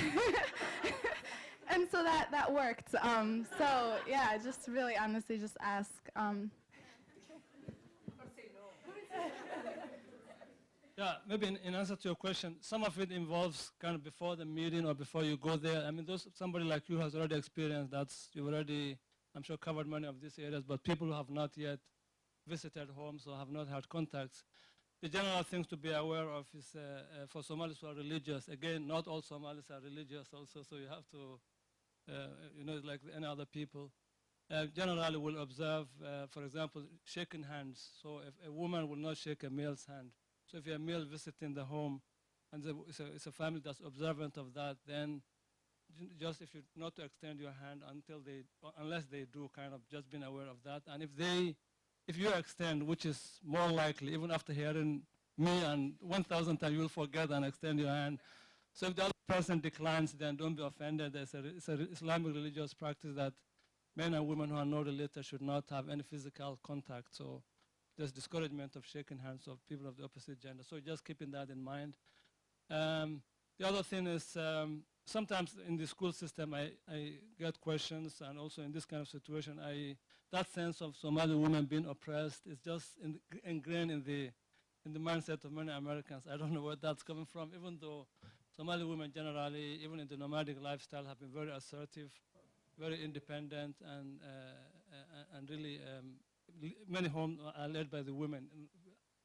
And so that worked. So yeah, just really honestly just ask. Yeah, maybe in answer to your question, some of it involves kind of before the meeting or before you go there. I mean, somebody like you has already experienced that. You've already, I'm sure, covered many of these areas, but people who have not yet visited homes or have not had contacts, the general things to be aware of is for Somalis who are religious, again, not all Somalis are religious also, so you have to, like any other people. Generally will observe, for example, shaking hands. So if a woman will not shake a male's hand. So if you're a male visiting the home and it's a family that's observant of that, then just if you not to extend your hand unless they do, kind of just being aware of that. And if you extend, which is more likely, even after hearing me and 1,000 times, you will forget and extend your hand. So if the other person declines, then don't be offended. It's an Islamic religious practice that men and women who are not related should not have any physical contact. So there's discouragement of shaking hands of people of the opposite gender. So just keeping that in mind. The other thing is sometimes in the school system I get questions, and also in this kind of situation, that sense of Somali women being oppressed is just ingrained in the mindset of many Americans. I don't know where that's coming from, even though Somali women generally, even in the nomadic lifestyle, have been very assertive, very independent, and really many homes are led by the women.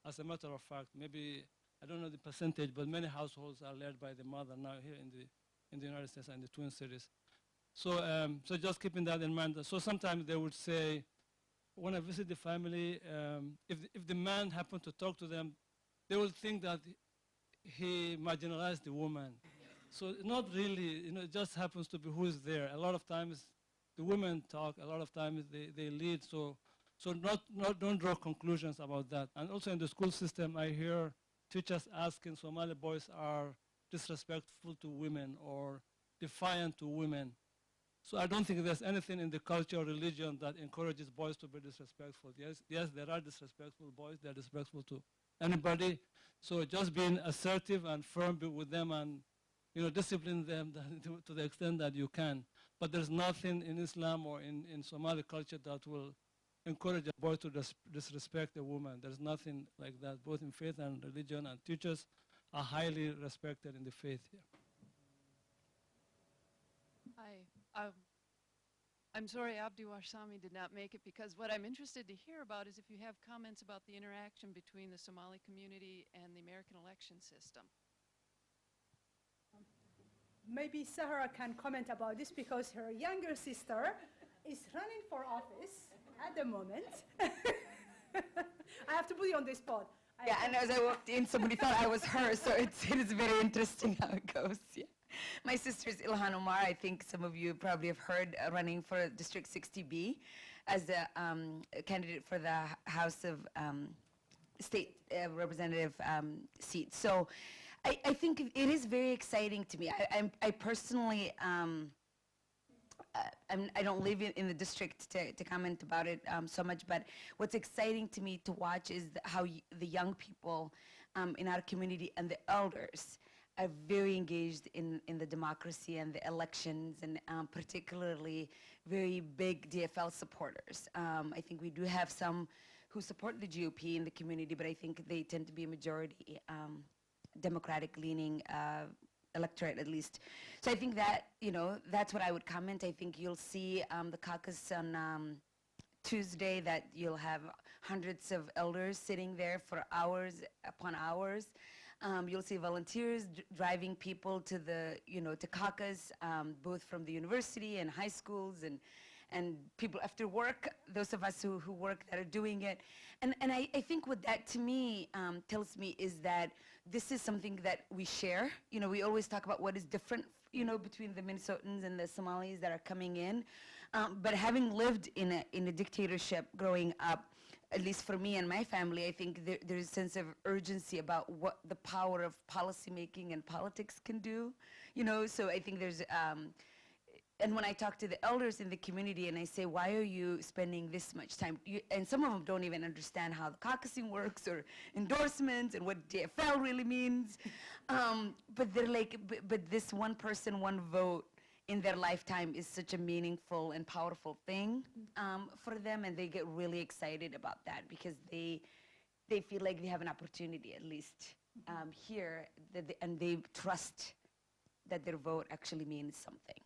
As a matter of fact, maybe, I don't know the percentage, but many households are led by the mother now here in the United States and the Twin Cities. So, so just keeping that in mind. So sometimes they would say, when I visit the family, if the man happened to talk to them, they will think that he marginalized the woman. So not really, it just happens to be who is there. A lot of times the women talk, a lot of times they lead, so don't draw conclusions about that. And also in the school system, I hear teachers asking Somali boys are disrespectful to women or defiant to women. So I don't think there's anything in the culture or religion that encourages boys to be disrespectful. Yes, there are disrespectful boys. They're disrespectful to anybody. So just being assertive and firm with them and discipline them to the extent that you can. But there's nothing in Islam or in Somali culture that will encourage a boy to disrespect a woman. There's nothing like that, both in faith and religion, and teachers are highly respected in the faith here. Hi. I'm sorry Abdi Warsame did not make it, because what I'm interested to hear about is if you have comments about the interaction between the Somali community and the American election system. Maybe Sahra can comment about this, because her younger sister is running for office at the moment. I have to put you on the spot. Yeah, and as I walked in, somebody thought I was her, so it is very interesting how it goes. Yeah. My sister is Ilhan Omar. I think some of you probably have heard, running for District 60B as a candidate for the House of State Representative seat. So I think it is very exciting to me. I personally, I don't live in the district to comment about it so much, but what's exciting to me to watch is how the young people in our community and the elders are very engaged in the democracy and the elections, and particularly very big DFL supporters. I think we do have some who support the GOP in the community, but I think they tend to be a majority Democratic-leaning electorate, at least. So I think that, that's what I would comment. I think you'll see the caucus on Tuesday, that you'll have hundreds of elders sitting there for hours upon hours. You'll see volunteers driving people to the, to caucus, both from the university and high schools and people after work, those of us who work that are doing it. And I think what that to me tells me is that this is something that we share. We always talk about what is different, between the Minnesotans and the Somalis that are coming in. But having lived in a dictatorship growing up, at least for me and my family, I think there's a sense of urgency about what the power of policymaking and politics can do. So I think there's And when I talk to the elders in the community and I say, why are you spending this much time? And some of them don't even understand how the caucusing works or endorsements and what DFL really means. But they're like, but this one person, one vote in their lifetime is such a meaningful and powerful thing for them, and they get really excited about that because they feel like they have an opportunity, at least here, and they trust that their vote actually means something.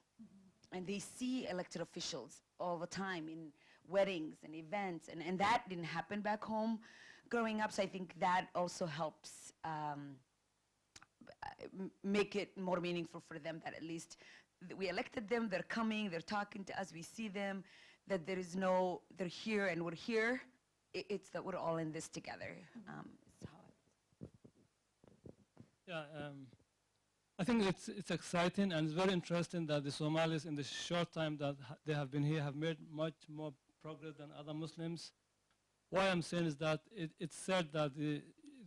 And they see elected officials all the time in weddings and events, and that didn't happen back home growing up, so I think that also helps make it more meaningful for them, that at least we elected them, they're coming, they're talking to us, we see them, that there is no, they're here and we're here. It's that we're all in this together. Yeah, I think it's exciting and it's very interesting that the Somalis in the short time that they have been here have made much more progress than other Muslims. Why I'm saying is that it's said that the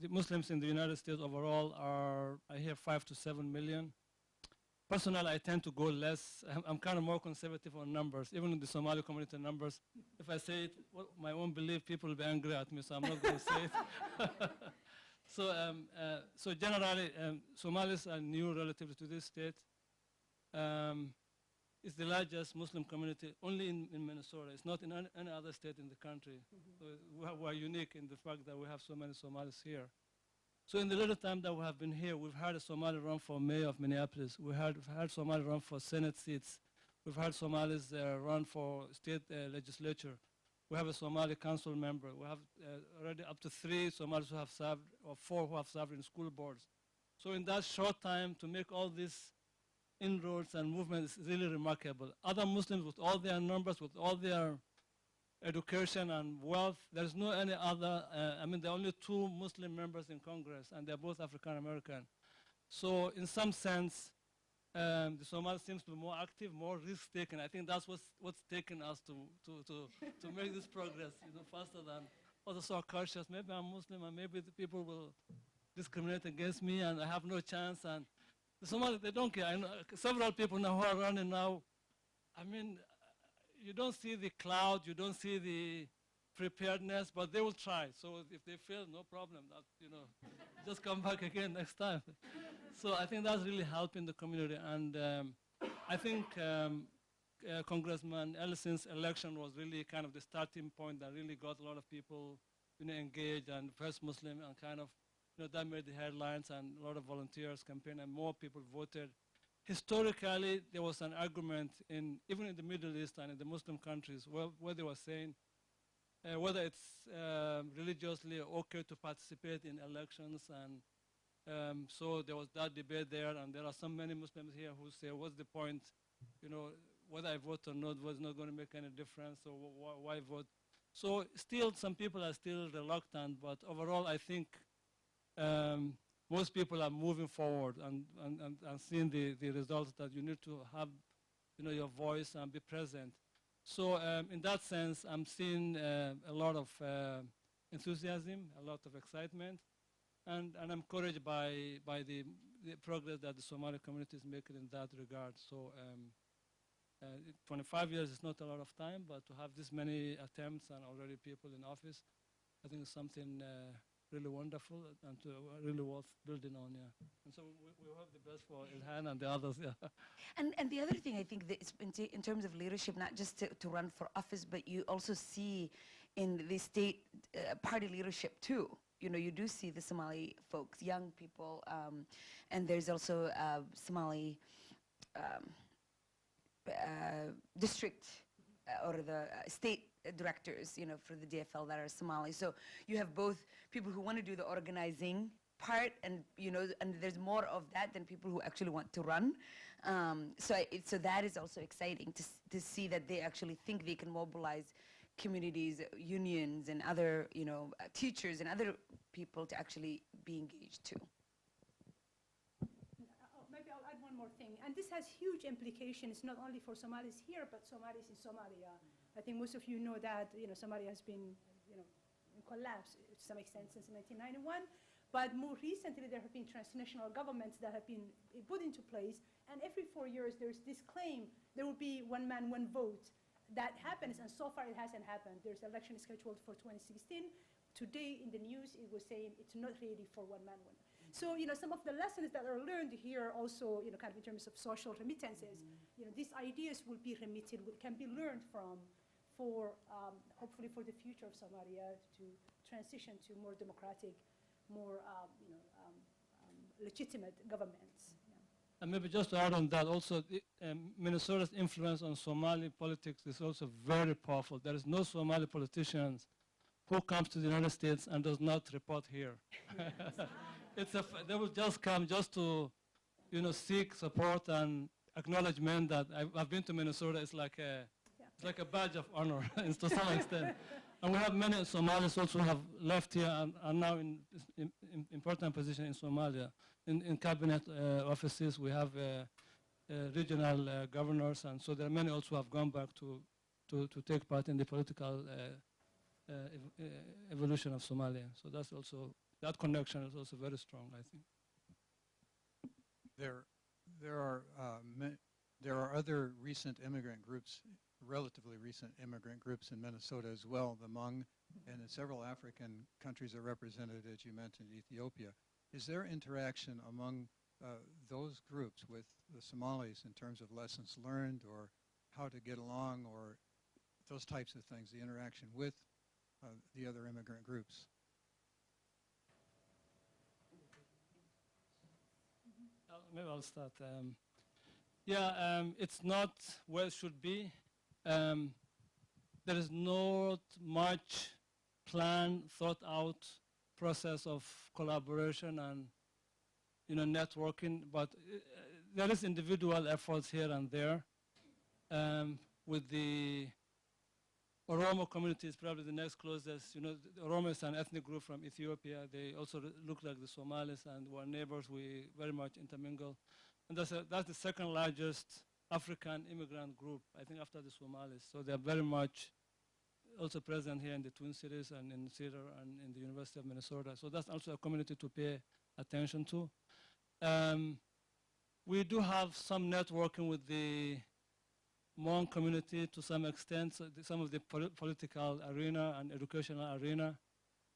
Muslims in the United States overall are, I hear, 5 to 7 million. Personally, I tend to go less. I'm kind of more conservative on numbers, even in the Somali community numbers. If I say it, my own belief, people will be angry at me, so I'm not going to say it. So generally, Somalis are new relatively to this state. It's the largest Muslim community only in Minnesota. It's not in any other state in the country. So we are unique in the fact that we have so many Somalis here. So in the little time that we have been here, we've had a Somali run for mayor of Minneapolis. We've had Somali run for Senate seats. We've had Somalis run for state legislature. We have a Somali council member. We have already up to 3 Somalis who have served, or 4 who have served in school boards. So in that short time, to make all these inroads and movements is really remarkable. Other Muslims with all their numbers, with all their education and wealth, there's no any other, I mean, there are only 2 Muslim members in Congress, and they're both African American. So in some sense, the Somali seems to be more active, more risk-taking. I think that's what's taken us to make this progress, faster than others are cautious. Maybe I'm Muslim, and maybe the people will discriminate against me, and I have no chance. And the Somali, they don't care. I know several people now who are running now. I mean, you don't see the cloud, you don't see the preparedness, but they will try. So if they fail, no problem. That, just come back again next time. So I think that's really helping the community. And I think Congressman Ellison's election was really kind of the starting point that really got a lot of people engaged, and first Muslim, and kind of, that made the headlines, and a lot of volunteers campaigned, and more people voted. Historically, there was an argument even in the Middle East and in the Muslim countries where they were saying whether it's religiously okay to participate in elections, and so there was that debate there, and there are many Muslims here who say, what's the point, whether I vote or not was not going to make any difference, so why vote? So still, some people are still reluctant, but overall, I think most people are moving forward and seeing the results that you need to have, your voice and be present. So in that sense, I'm seeing a lot of enthusiasm, a lot of excitement, and I'm encouraged by the progress that the Somali community is making in that regard. So 25 years is not a lot of time, but to have this many attempts and already people in office, I think it's something really wonderful and really worth building on, yeah. And so we hope the best for Ilhan and the others, yeah. And the other thing I think that is in terms of leadership, not just to run for office, but you also see in the state party leadership too. You do see the Somali folks, young people, and there's also Somali district or the state directors, for the DFL that are Somali. So you have both people who want to do the organizing part, and and there's more of that than people who actually want to run. So that is also exciting to see that they actually think they can mobilize communities, unions, and other teachers and other people to actually be engaged too. Maybe I'll add one more thing. And this has huge implications, not only for Somalis here, but Somalis in Somalia. I think most of you know that Somalia has been in collapse to some extent since 1991. But more recently, there have been transnational governments that have been put into place, And every 4 years, there's this claim there will be one man, one vote. That happens, and so far it hasn't happened. There's an election scheduled for 2016. Today in the news, it was saying it's not ready for one man, one. So, some of the lessons that are learned here also, kind of in terms of social remittances, these ideas will be remitted, can be learned from for, hopefully for the future of Somalia to transition to more democratic, more, legitimate governments. And maybe just to add on that, also Minnesota's influence on Somali politics is also very powerful. There is no Somali politicians who comes to the United States and does not report here. They will just come just to, seek support and acknowledgement that I've been to Minnesota. It's like a badge of honor to some extent. And we have many Somalis also have left here and are now in important position in Somalia. In cabinet offices, we have regional governors, and so there are many also who have gone back to take part in the political evolution of Somalia. So that's also, that connection is also very strong, I think. There are other recent immigrant groups, relatively recent immigrant groups in Minnesota as well. The Hmong and several African countries are represented, as you mentioned, Ethiopia. Is there interaction among those groups with the Somalis in terms of lessons learned or how to get along or those types of things, the interaction with the other immigrant groups? Maybe I'll start. It's not where it should be. There is not much planned, thought out process of collaboration and networking, but there is individual efforts here and there. With the Oromo community is probably the next closest. The Oromo is an ethnic group from Ethiopia. They also look like the Somalis, and we're neighbors. We very much intermingle. And that's the second largest African immigrant group, I think, after the Somalis. So they're very much also present here in the Twin Cities and in Cedar and in the University of Minnesota. So that's also a community to pay attention to. We do have some networking with the Hmong community to some extent, so some of the political arena and educational arena,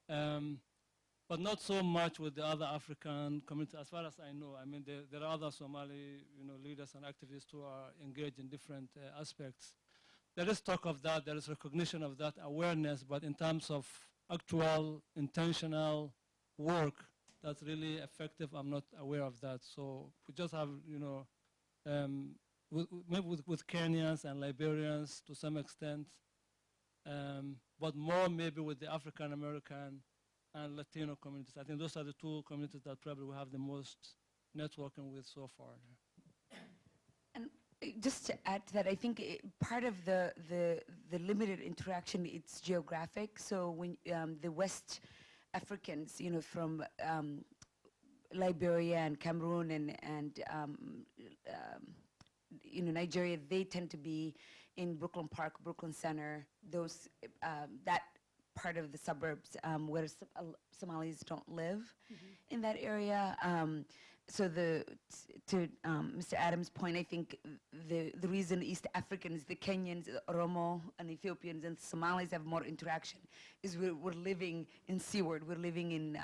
but not so much with the other African community, as far as I know. I mean, there are other Somali leaders and activists who are engaged in different aspects. There is talk of that, there is recognition of that, awareness, but in terms of actual intentional work that's really effective, I'm not aware of that. So we just have, maybe with Kenyans and Liberians to some extent, but more maybe with the African American and Latino communities. I think those are the two communities that probably we have the most networking with so far. And just to add to that, I think part of the limited interaction, it's geographic. So when the West Africans, from Liberia and Cameroon and Nigeria, they tend to be in Brooklyn Park, Brooklyn Center, those that part of the suburbs where Somalis don't live in that area. So to Mr. Adams' point, I think the reason East Africans, the Kenyans, the Oromo, and Ethiopians and Somalis have more interaction is we're living in Seward, we're living in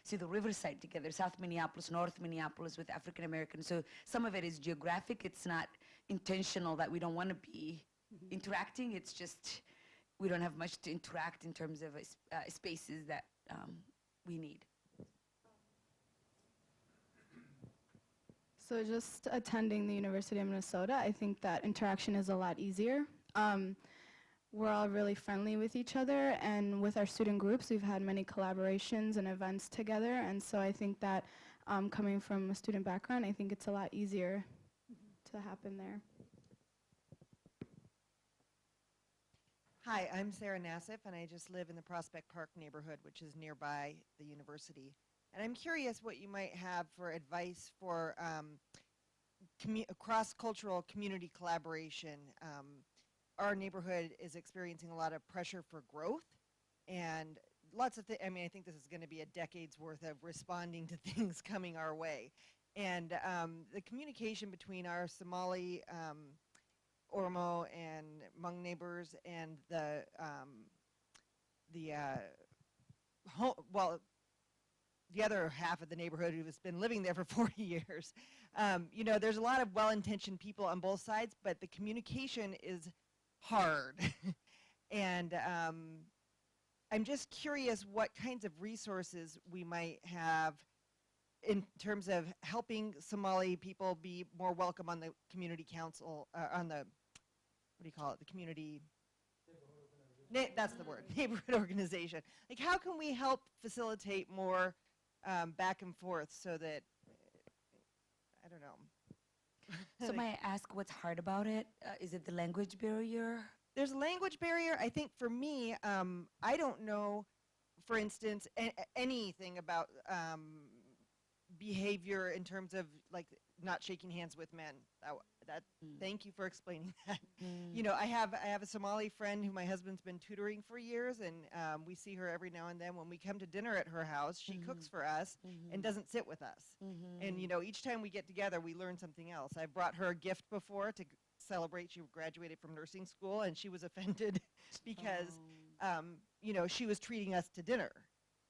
the Riverside together, South Minneapolis, North Minneapolis with African Americans. So some of it is geographic. It's not intentional that we don't want to be interacting. It's just we don't have much to interact in terms of spaces that we need. So just attending the University of Minnesota, I think that interaction is a lot easier. We're all really friendly with each other, and with our student groups, we've had many collaborations and events together, and so I think that coming from a student background, I think it's a lot easier to happen there. Hi, I'm Sarah Nassif, and I just live in the Prospect Park neighborhood, which is nearby the university. And I'm curious what you might have for advice for cross-cultural community collaboration. Our neighborhood is experiencing a lot of pressure for growth, and lots of I think this is going to be a decade's worth of responding to things coming our way. And the communication between our Somali Oromo and Hmong neighbors and the other half of the neighborhood who has been living there for 40 years. You know, there's a lot of well-intentioned people on both sides, but the communication is hard. And I'm just curious what kinds of resources we might have in terms of helping Somali people be more welcome on the community council, on the, what do you call it, the community, that's the word, neighborhood organization. Like, how can we help facilitate more back and forth so that, I don't know. So may I ask what's hard about it? Is it the language barrier? There's a language barrier. I think for me, I don't know, for instance, anything about behavior in terms of like not shaking hands with men. Thank you for explaining that. You know, I have a Somali friend who my husband's been tutoring for years, and we see her every now and then. When we come to dinner at her house, she cooks for us and doesn't sit with us. And you know, each time we get together, we learn something else. I've brought her a gift before to celebrate. She graduated from nursing school, and she was offended because you know, she was treating us to dinner.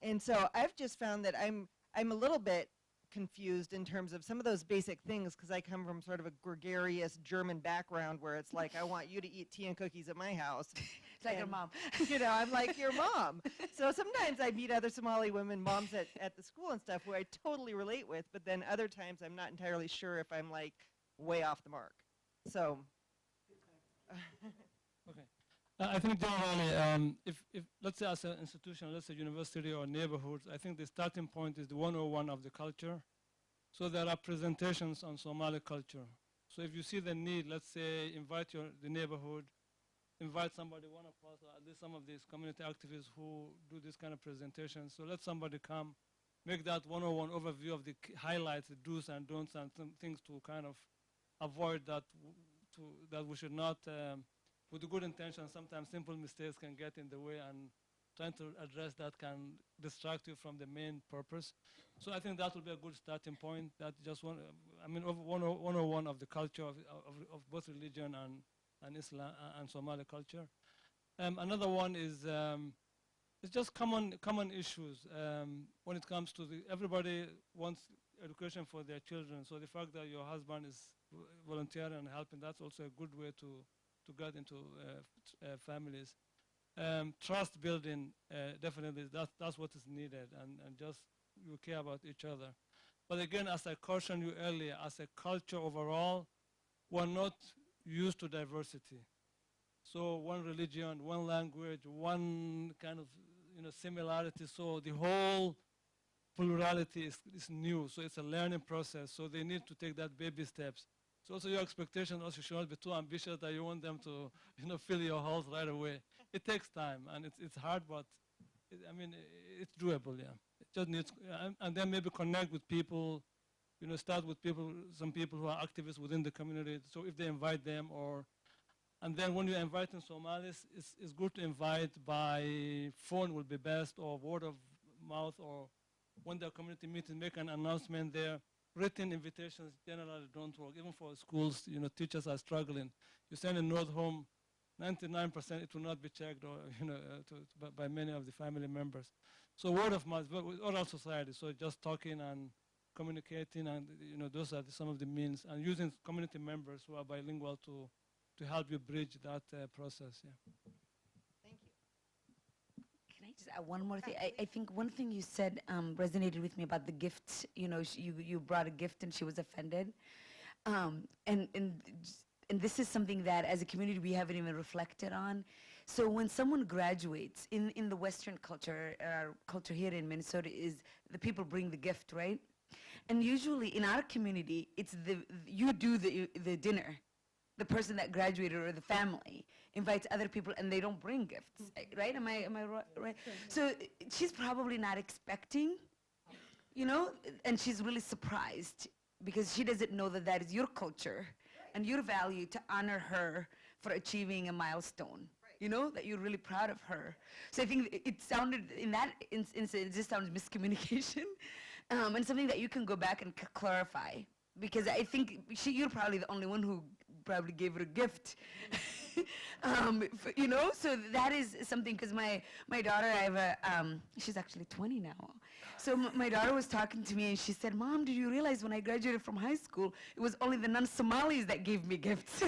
And so I've just found that I'm a little bit confused in terms of some of those basic things, because I come from sort of a gregarious German background where it's like, I want you to eat tea and cookies at my house. It's like your mom. You know, I'm like your mom. So sometimes I meet other Somali women, moms at the school and stuff, who I totally relate with, but then other times I'm not entirely sure if I'm like way off the mark. So. Okay. I think generally, if let's say as an institution, let's say university or neighborhoods, I think the starting point is the 101 of the culture. So there are presentations on Somali culture. So if you see the need, let's say invite the neighborhood, invite somebody, one of us, or at least some of these community activists who do this kind of presentation. So let somebody come, make that 101 overview of the highlights, the do's and don'ts, and things to kind of avoid that, that we should not, with the good intention, sometimes simple mistakes can get in the way, and trying to address that can distract you from the main purpose. So I think that will be a good starting point. That just one, I mean, 101 of the culture of both religion and Islam and Somali culture. Another one is it's just common issues when it comes to everybody wants education for their children. So the fact that your husband is volunteering and helping, that's also a good way to get into families. Trust building, definitely, that's what is needed, and just you care about each other. But again, as I cautioned you earlier, as a culture overall, we're not used to diversity. So one religion, one language, one kind of similarity. So the whole plurality is new. So it's a learning process. So they need to take that baby steps. So also your expectation also should not be too ambitious that you want them to fill your house right away. It takes time, and it's hard, but it's doable. Yeah, it just needs, and then maybe connect with people. Start with some people who are activists within the community. So if they invite them, and then when you're inviting Somalis, it's good to invite by phone would be best, or word of mouth, or when the community meeting, make an announcement there. Written invitations generally don't work, even for schools. Teachers are struggling. You send a note home, 99% it will not be checked, or by many of the family members. So word of mouth, oral society. So just talking and communicating, and those are some of the means, and using community members who are bilingual to help you bridge that process. Yeah. Thank you. Can I just add one more thing? I think one thing you said resonated with me about the gift. You brought a gift and she was offended, and this is something that as a community we haven't even reflected on. So when someone graduates in the Western culture, our culture here in Minnesota is the people bring the gift, right? And usually in our community, it's you do the dinner. The person that graduated or the family invites other people and they don't bring gifts, right? Am I right? So she's probably not expecting, and she's really surprised because she doesn't know that is your culture and your value to honor her for achieving a milestone, that you're really proud of her. So I think it sounded, in that instance, it just sounds miscommunication. and something that you can go back and clarify, because I think you're probably the only one who probably gave her a gift. You know, so that is something, because my daughter, I have a, she's actually 20 now. So my daughter was talking to me and she said, Mom, did you realize when I graduated from high school, it was only the non-Somalis that gave me gifts?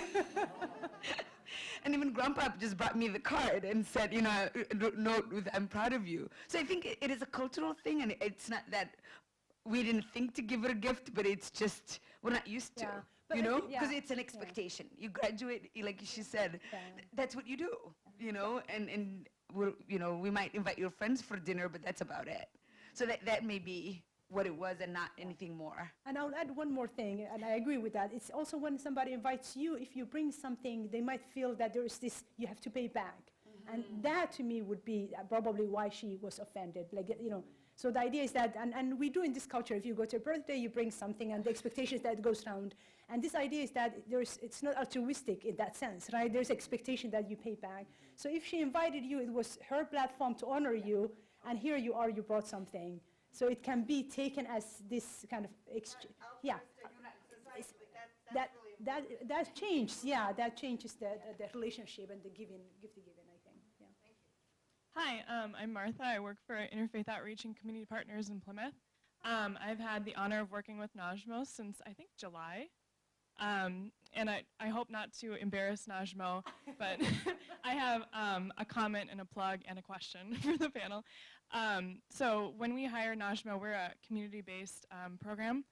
And even Grandpa just brought me the card and said, you know, note with, I'm proud of you. So I think it is a cultural thing, and it's not that we didn't think to give her a gift, but it's just, we're not used to. Yeah, but You I know, think- because yeah, it's an expectation. You graduate, like she said, that's what you do, you know, and we're, you know, we might invite your friends for dinner, but that's about it. So that may be what it was and not anything more. And I'll add one more thing, and I agree with that. It's also when somebody invites you, if you bring something, they might feel that there is this, you have to pay back. And that to me would be probably why she was offended. Like, you know, so the idea is that, and we do in this culture, if you go to a birthday, you bring something, and the expectation is that it goes round. And this idea is that it's not altruistic in that sense, right? There's expectation that you pay back. So if she invited you, it was her platform to honor you, and here you are, you brought something. So it can be taken as this kind of yeah. That changes, yeah, that changes the relationship and the gift giving, I think, yeah. Hi, I'm Martha. I work for Interfaith Outreach and Community Partners in Plymouth. I've had the honor of working with Najmo since, I think, July. And I hope not to embarrass Najmo, but I have a comment and a plug and a question for the panel. So when we hire Najmo, we're a community-based program,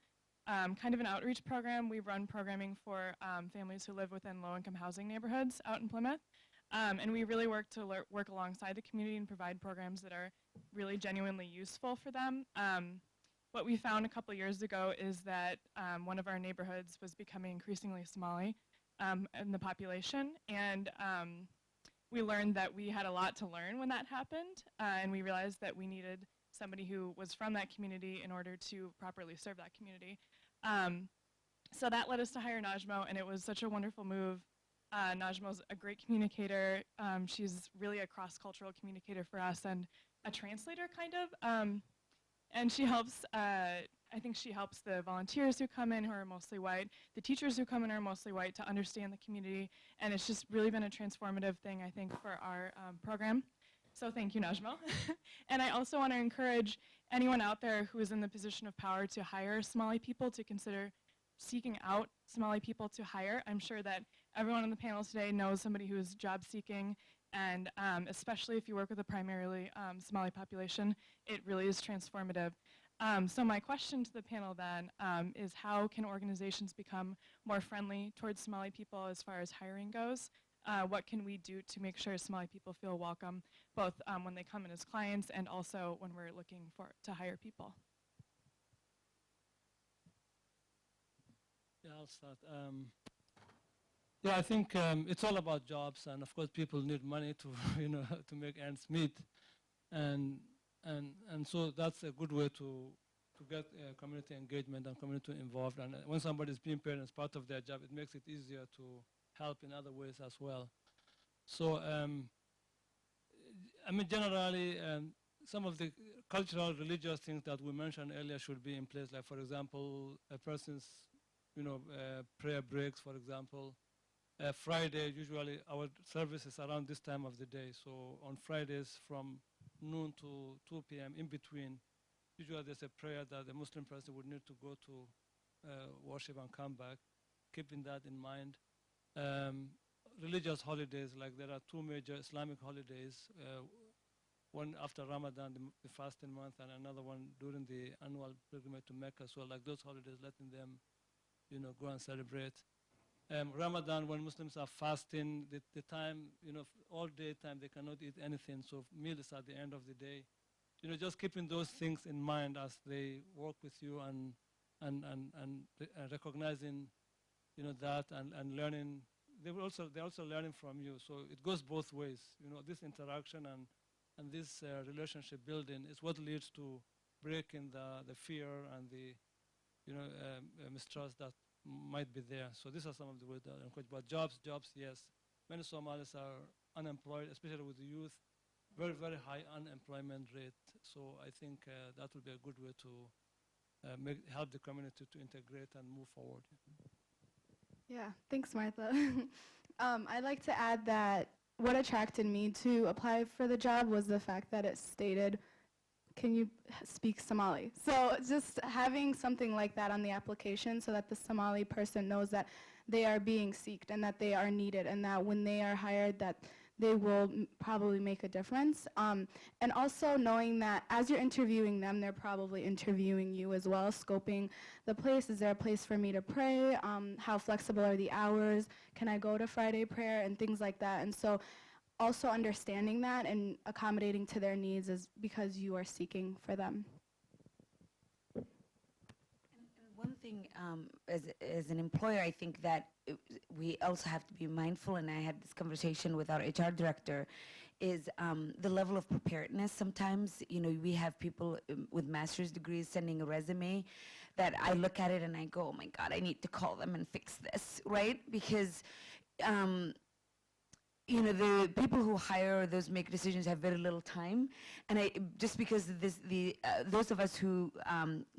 kind of an outreach program. We run programming for families who live within low-income housing neighborhoods out in Plymouth. And we really work to work alongside the community and provide programs that are really genuinely useful for them. What we found a couple years ago is that one of our neighborhoods was becoming increasingly Somali in the population, and we learned that we had a lot to learn when that happened, and we realized that we needed somebody who was from that community in order to properly serve that community. So that led us to hire Najmo, and it was such a wonderful move. Najmo's a great communicator. She's really a cross-cultural communicator for us and a translator, kind of. And she helps, I think she helps the volunteers who come in who are mostly white, the teachers who come in are mostly white, to understand the community, and it's just really been a transformative thing, I think, for our program. So thank you, Najmo. And I also want to encourage anyone out there who is in the position of power to hire Somali people to consider seeking out Somali people to hire. I'm sure that everyone on the panel today knows somebody who is job seeking, and especially if you work with a primarily Somali population, it really is transformative. So my question to the panel then is, how can organizations become more friendly towards Somali people as far as hiring goes? What can we do to make sure Somali people feel welcome, both when they come in as clients and also when we're looking to hire people? Yeah, I'll start. Yeah, I think it's all about jobs, and of course people need money to, you know, to make ends meet, and so that's a good way to get community engagement and community involved. And when somebody is being paid as part of their job, it makes it easier to help in other ways as well. So I mean, generally, some of the cultural, religious things that we mentioned earlier should be in place. Like, for example, a person's, you know, prayer breaks, for example. Friday, usually our service is around this time of the day. So on Fridays from noon to 2 p.m. in between, usually there's a prayer that the Muslim person would need to go to worship and come back, keeping that in mind. Religious holidays, like there are two major Islamic holidays, one after Ramadan, the fasting month, and another one during the annual pilgrimage to Mecca. So like those holidays, letting them, you know, go and celebrate. Ramadan, when Muslims are fasting, the time, you know, all day time, they cannot eat anything. So meal is at the end of the day. You know, just keeping those things in mind as they work with you and recognizing, you know, that and learning. They're also learning from you. So it goes both ways. You know, this interaction and this relationship building is what leads to breaking the fear and the, you know, mistrust that might be there. So these are some of the ways that I encourage. But jobs, yes. Many Somalis are unemployed, especially with the youth. Very, very high unemployment rate. So I think that would be a good way to help the community to integrate and move forward. Yeah, thanks, Martha. I'd like to add that what attracted me to apply for the job was the fact that it stated, can you speak Somali? So just having something like that on the application so that the Somali person knows that they are being seeked and that they are needed and that when they are hired that they will probably make a difference. And also knowing that as you're interviewing them, they're probably interviewing you as well, scoping the place. Is there a place for me to pray? How flexible are the hours? Can I go to Friday prayer? And things like that. And so also understanding that and accommodating to their needs is because you are seeking for them. And one thing, as an employer, I think that we also have to be mindful, and I had this conversation with our HR director, is the level of preparedness. Sometimes, we have people with master's degrees sending a resume that I look at it and I go, oh my God, I need to call them and fix this, right? Because the people who hire or those make decisions have very little time, and just because those of us who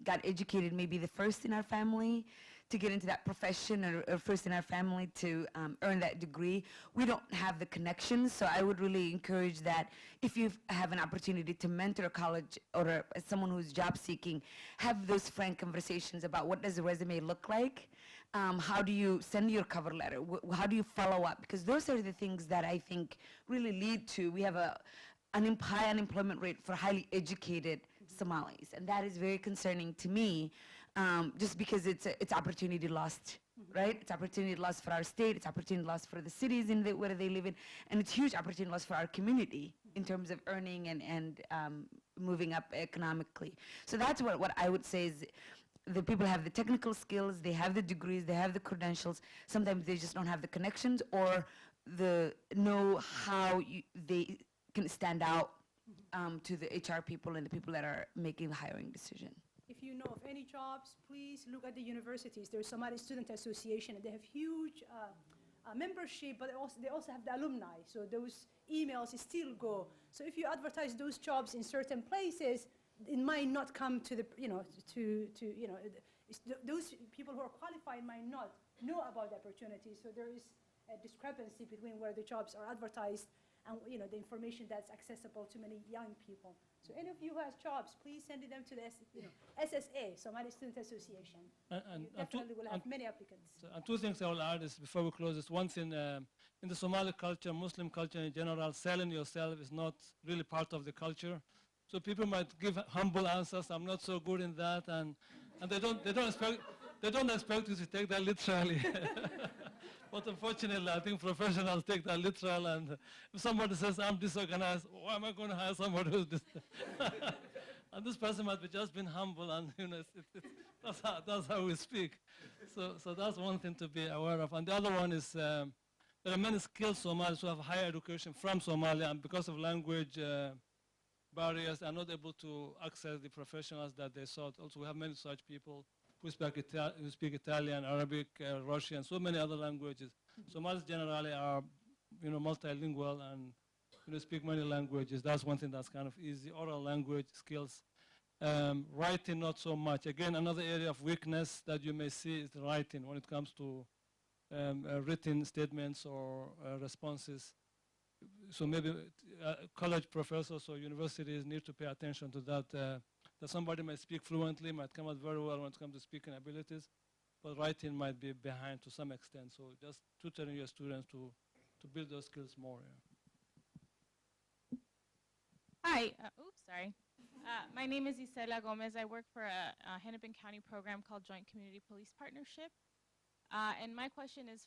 got educated may be the first in our family to get into that profession or first in our family to earn that degree, we don't have the connections. So I would really encourage that if you have an opportunity to mentor a college or someone who's job seeking, have those frank conversations about what does a resume look like. How do you send your cover letter? How do you follow up? Because those are the things that I think really lead to, we have high unemployment rate for highly educated Somalis. And that is very concerning to me, just because it's opportunity lost, right? It's opportunity lost for our state, it's opportunity lost for the cities where they live in, and it's huge opportunity lost for our community in terms of earning and moving up economically. So that's what I would say is, the people have the technical skills, they have the degrees, they have the credentials. Sometimes they just don't have the connections or know how they can stand out to the HR people and the people that are making the hiring decision. If you know of any jobs, please look at the universities. There's Somali Student Association, and they have huge membership, but they also have the alumni. So those emails still go. So if you advertise those jobs in certain places, it might not come to the, those people who are qualified might not know about the opportunity. So there is a discrepancy between where the jobs are advertised and, the information that's accessible to many young people. So any of you who has jobs, please send them to the SSA, Somali Student Association. You definitely will have many applicants. And two things I will add is before we close this. One thing, in the Somali culture, Muslim culture in general, selling yourself is not really part of the culture. So people might give humble answers. I'm not so good in that, and they don't expect you to take that literally. But unfortunately, I think professionals take that literal. And if somebody says I'm disorganized, why am I going to hire somebody who's this? And this person might be just being humble, and that's how we speak. So that's one thing to be aware of. And the other one is there are many skilled Somalis who have higher education from Somalia, and because of language barriers are not able to access the professionals that they sought. Also, we have many such people who speak Italian, Arabic, Russian, so many other languages. Somalis generally are, multilingual and speak many languages. That's one thing that's kind of easy. Oral language skills. Writing, not so much. Again, another area of weakness that you may see is the writing when it comes to written statements or responses. So maybe college professors or universities need to pay attention to that. That somebody might speak fluently, might come out very well when it comes to speaking abilities, but writing might be behind to some extent. So just tutoring your students to build those skills more. Yeah. Hi. Sorry. My name is Isela Gomez. I work for a Hennepin County program called Joint Community Police Partnership. And my question is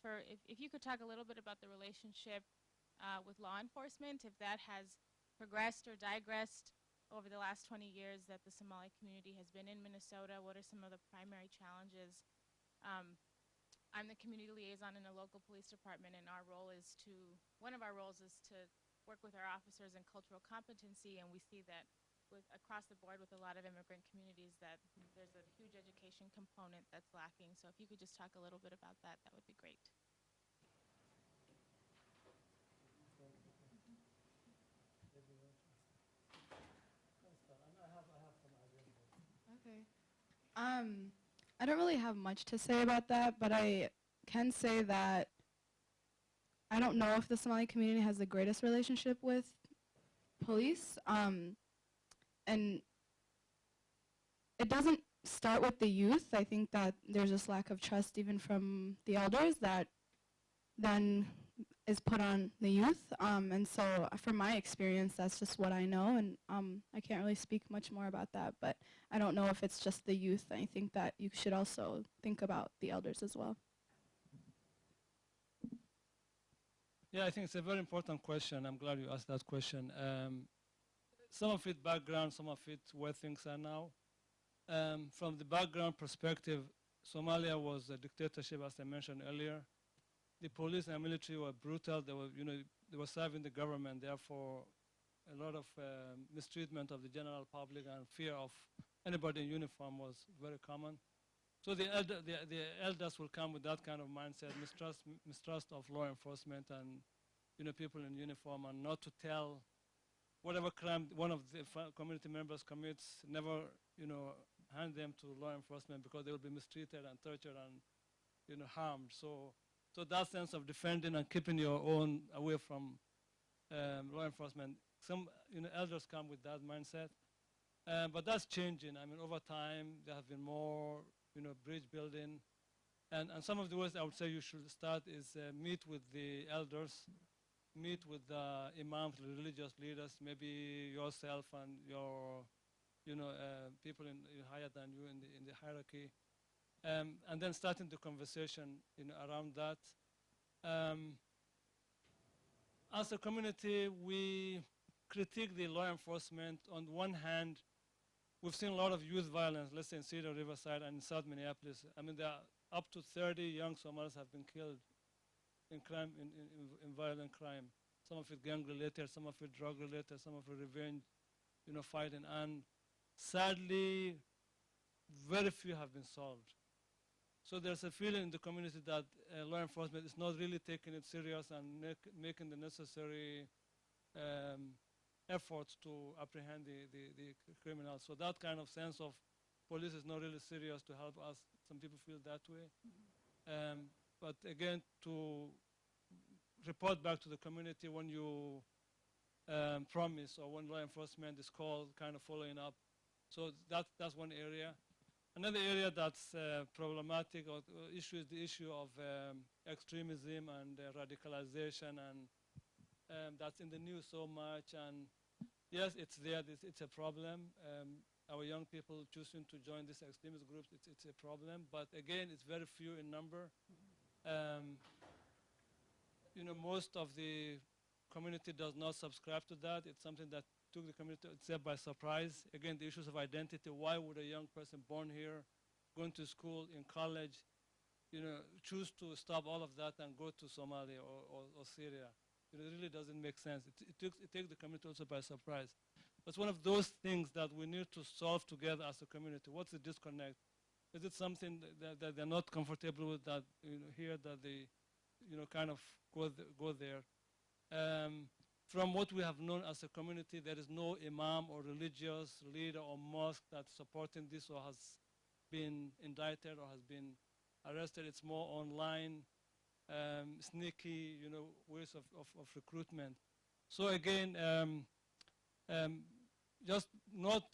if you could talk a little bit about the relationship with law enforcement, if that has progressed or digressed over the last 20 years that the Somali community has been in Minnesota. What are some of the primary challenges? I'm the community liaison in a local police department, and one of our roles is to work with our officers in cultural competency, and we see that across the board with a lot of immigrant communities that there's a huge education component that's lacking. So if you could just talk a little bit about that, that would be great. Okay. I don't really have much to say about that, but I can say that I don't know if the Somali community has the greatest relationship with police. And it doesn't start with the youth. I think that there's this lack of trust even from the elders that then is put on the youth. And so from my experience, that's just what I know. And I can't really speak much more about that, but I don't know if it's just the youth. I think that you should also think about the elders as well. Yeah, I think it's a very important question. I'm glad you asked that question. Some of it background, some of it where things are now. From the background perspective, Somalia was a dictatorship, as I mentioned earlier. The police and military were brutal. They were, they were serving the government. Therefore, a lot of mistreatment of the general public and fear of anybody in uniform was very common. So the elders will come with that kind of mindset, mistrust of law enforcement and people in uniform, and not to tell whatever crime one of the community members commits, never hand them to law enforcement because they will be mistreated and tortured and harmed. So that sense of defending and keeping your own away from law enforcement, some elders come with that mindset, but that's changing. I mean, over time there have been more bridge building, and some of the ways I would say you should start is meet with the elders, meet with the imams, the religious leaders, maybe yourself and your people higher than you in the hierarchy, and then starting the conversation around that. As a community, we critique the law enforcement. On one hand, we've seen a lot of youth violence, let's say in Cedar Riverside and in South Minneapolis. I mean, there are up to 30 young Somalis have been killed in crime, in violent crime. Some of it gang-related, some of it drug-related, some of it revenge, fighting. And sadly, very few have been solved. So there's a feeling in the community that law enforcement is not really taking it serious and making the necessary efforts to apprehend the criminals. So that kind of sense of police is not really serious to help us. Some people feel that way. But again, to report back to the community when you promise or when law enforcement is called, kind of following up. So that's one area. Another area that's problematic or issue is the issue of extremism and radicalization, and that's in the news so much. And yes, it's there. It's a problem. Our young people choosing to join these extremist groups, it's a problem. But again, it's very few in number. Most of the community does not subscribe to that. It's something that took the community itself by surprise. Again, the issues of identity. Why would a young person born here, going to school, in college, choose to stop all of that and go to Somalia or Syria? It really doesn't make sense. It takes the community also by surprise. It's one of those things that we need to solve together as a community. What's the disconnect? Is it something that they're not comfortable with, that here that they kind of go there? From what we have known as a community, there is no imam or religious leader or mosque that's supporting this or has been indicted or has been arrested. It's more online, sneaky, ways of recruitment. So again, just not,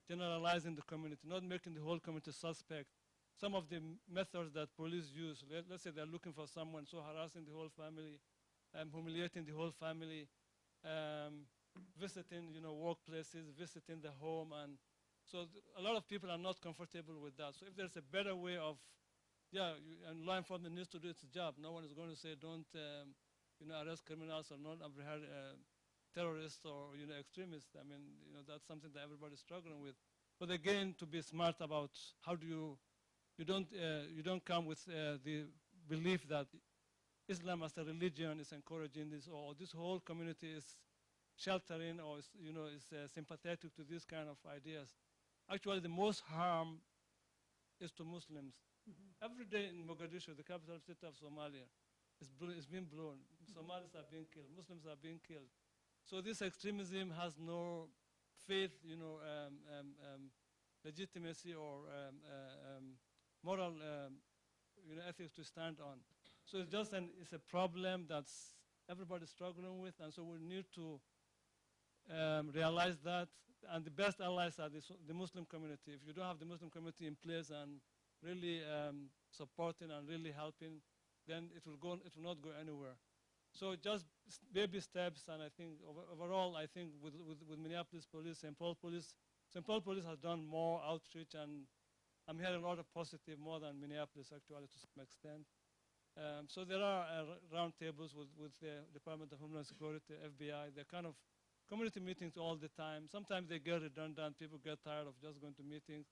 generalizing the community, not making the whole community suspect. Some of the methods that police use, let's say they're looking for someone, so harassing the whole family, humiliating the whole family, visiting, workplaces, visiting the home, and so a lot of people are not comfortable with that. So if there's a better way of, and law enforcement needs to do its job. No one is going to say don't, arrest criminals or not apprehend terrorists or extremists. I mean, that's something that everybody's struggling with. But again, to be smart about how do you don't come with the belief that Islam as a religion is encouraging this, or this whole community is sheltering or is sympathetic to these kind of ideas. Actually, the most harm is to Muslims. Mm-hmm. Every day in Mogadishu, the capital city of Somalia, is being blown. Somalis are being killed. Muslims are being killed. So this extremism has no faith, legitimacy or moral ethics to stand on. So it's a problem that's everybody's struggling with, and so we need to realize that. And the best allies are the Muslim community. If you don't have the Muslim community in place and really supporting and really helping, then it will not go anywhere. So just baby steps, and I think overall, I think with Minneapolis Police, St. Paul Police has done more outreach, and I'm hearing a lot of positive, more than Minneapolis actually to some extent. So there are round tables with the Department of Homeland Security, FBI. They're kind of community meetings all the time. Sometimes they get redundant. People get tired of just going to meetings.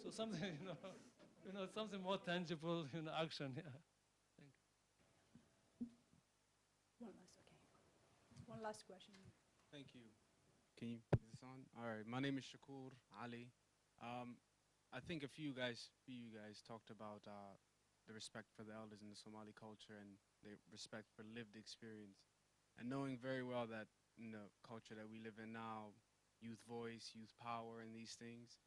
So something, something more tangible, action. Yeah. Thank you. One last question. Thank you. Is this on? All right. My name is Shakur Ali. I think a few you guys talked about the respect for the elders in the Somali culture and the respect for lived experience, and knowing very well that in the culture that we live in now, youth voice, youth power, and these things.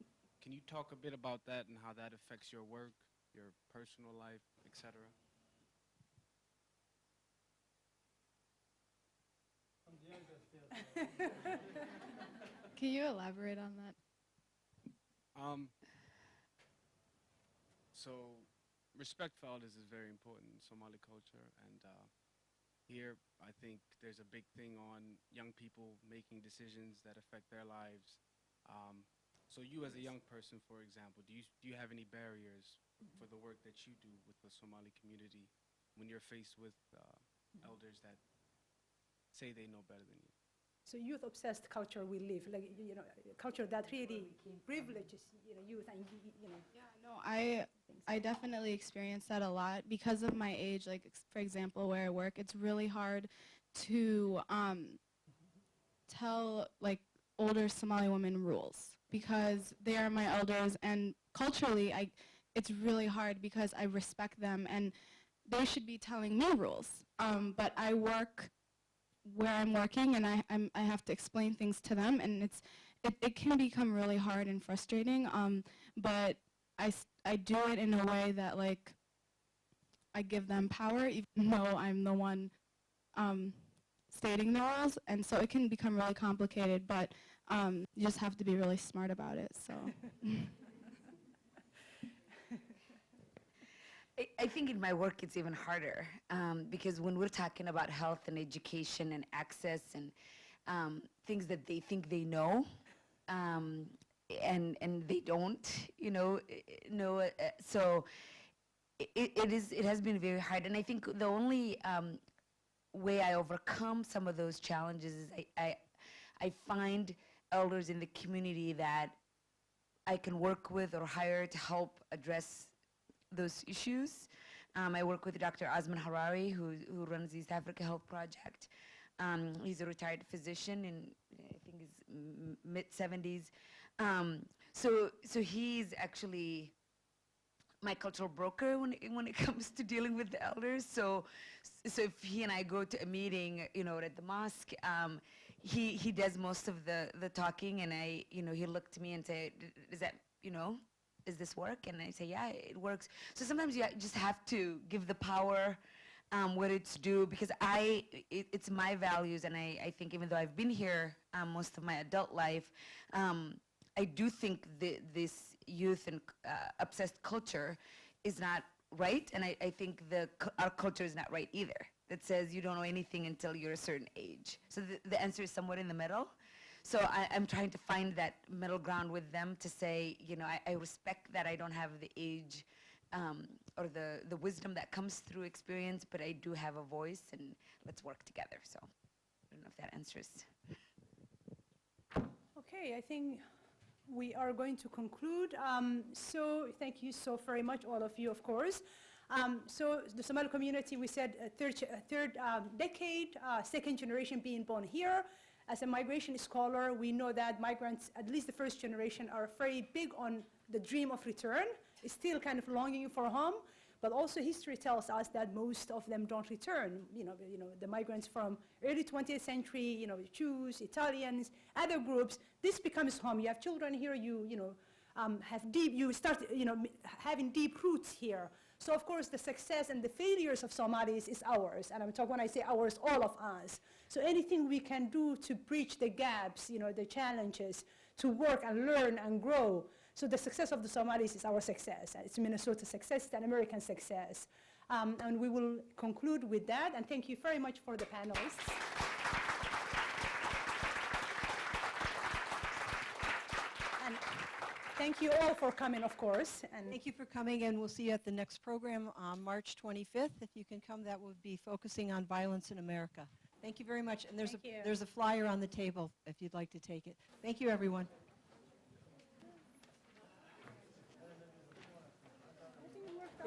Can you talk a bit about that and how that affects your work, your personal life, etc.? Can you elaborate on that? So respect for elders is very important in Somali culture, and here I think there's a big thing on young people making decisions that affect their lives. So you as a young person, for example, do you have any barriers for the work that you do with the Somali community when you're faced with elders that say they know better than you? So youth-obsessed culture we live, like, culture that really privileges, youth and, Yeah, no, I definitely experience that a lot because of my age. Like, for example, where I work, it's really hard to tell, like, older Somali women rules because they are my elders, and culturally, it's really hard because I respect them, and they should be telling me rules. But I work where I'm working, and I have to explain things to them, and it can become really hard and frustrating. But I do it in a way that, like, I give them power, even though I'm the one stating the rules, and so it can become really complicated. But you just have to be really smart about it. So. I think in my work it's even harder because when we're talking about health and education and access and things that they think they know and they don't, so it has been very hard. And I think the only way I overcome some of those challenges is I find elders in the community that I can work with or hire to help address those issues. I work with Dr. Osman Harari, who runs the East Africa Health Project. He's a retired physician in, I think, his mid-70s. So he's actually my cultural broker when it comes to dealing with the elders. So if he and I go to a meeting, at the mosque, he does most of the talking, and he'll look to me and say, "Is that, does this work?" And I say, "Yeah, it works." So sometimes you just have to give the power what it's due, because it's my values, and I think even though I've been here most of my adult life, I do think this youth and obsessed culture is not right, and I think our culture is not right either. That says you don't know anything until you're a certain age. So the answer is somewhat in the middle. So I'm trying to find that middle ground with them to say, I respect that I don't have the age or the wisdom that comes through experience, but I do have a voice, and let's work together. So I don't know if that answers. Okay, I think we are going to conclude. So thank you so very much, all of you, of course. So the Somali community, we said third decade, second generation being born here. As a migration scholar, we know that migrants, at least the first generation, are very big on the dream of return. It's still kind of longing for home, but also history tells us that most of them don't return. The migrants from early 20th century, Jews, Italians, other groups, this becomes home. You have children here, you start, having deep roots here. So of course the success and the failures of Somalis is ours, and when I say ours, all of us. So anything we can do to bridge the gaps, the challenges, to work and learn and grow. So the success of the Somalis is our success. It's Minnesota's success, it's an American success. And we will conclude with that, and thank you very much for the panelists. And thank you all for coming, of course. And Thank you for coming, and we'll see you at the next program on March 25th. If you can come, that will be focusing on violence in America. Thank you very much. And there's Thank you. there's a flyer on the table if you'd like to take it. Thank you, everyone.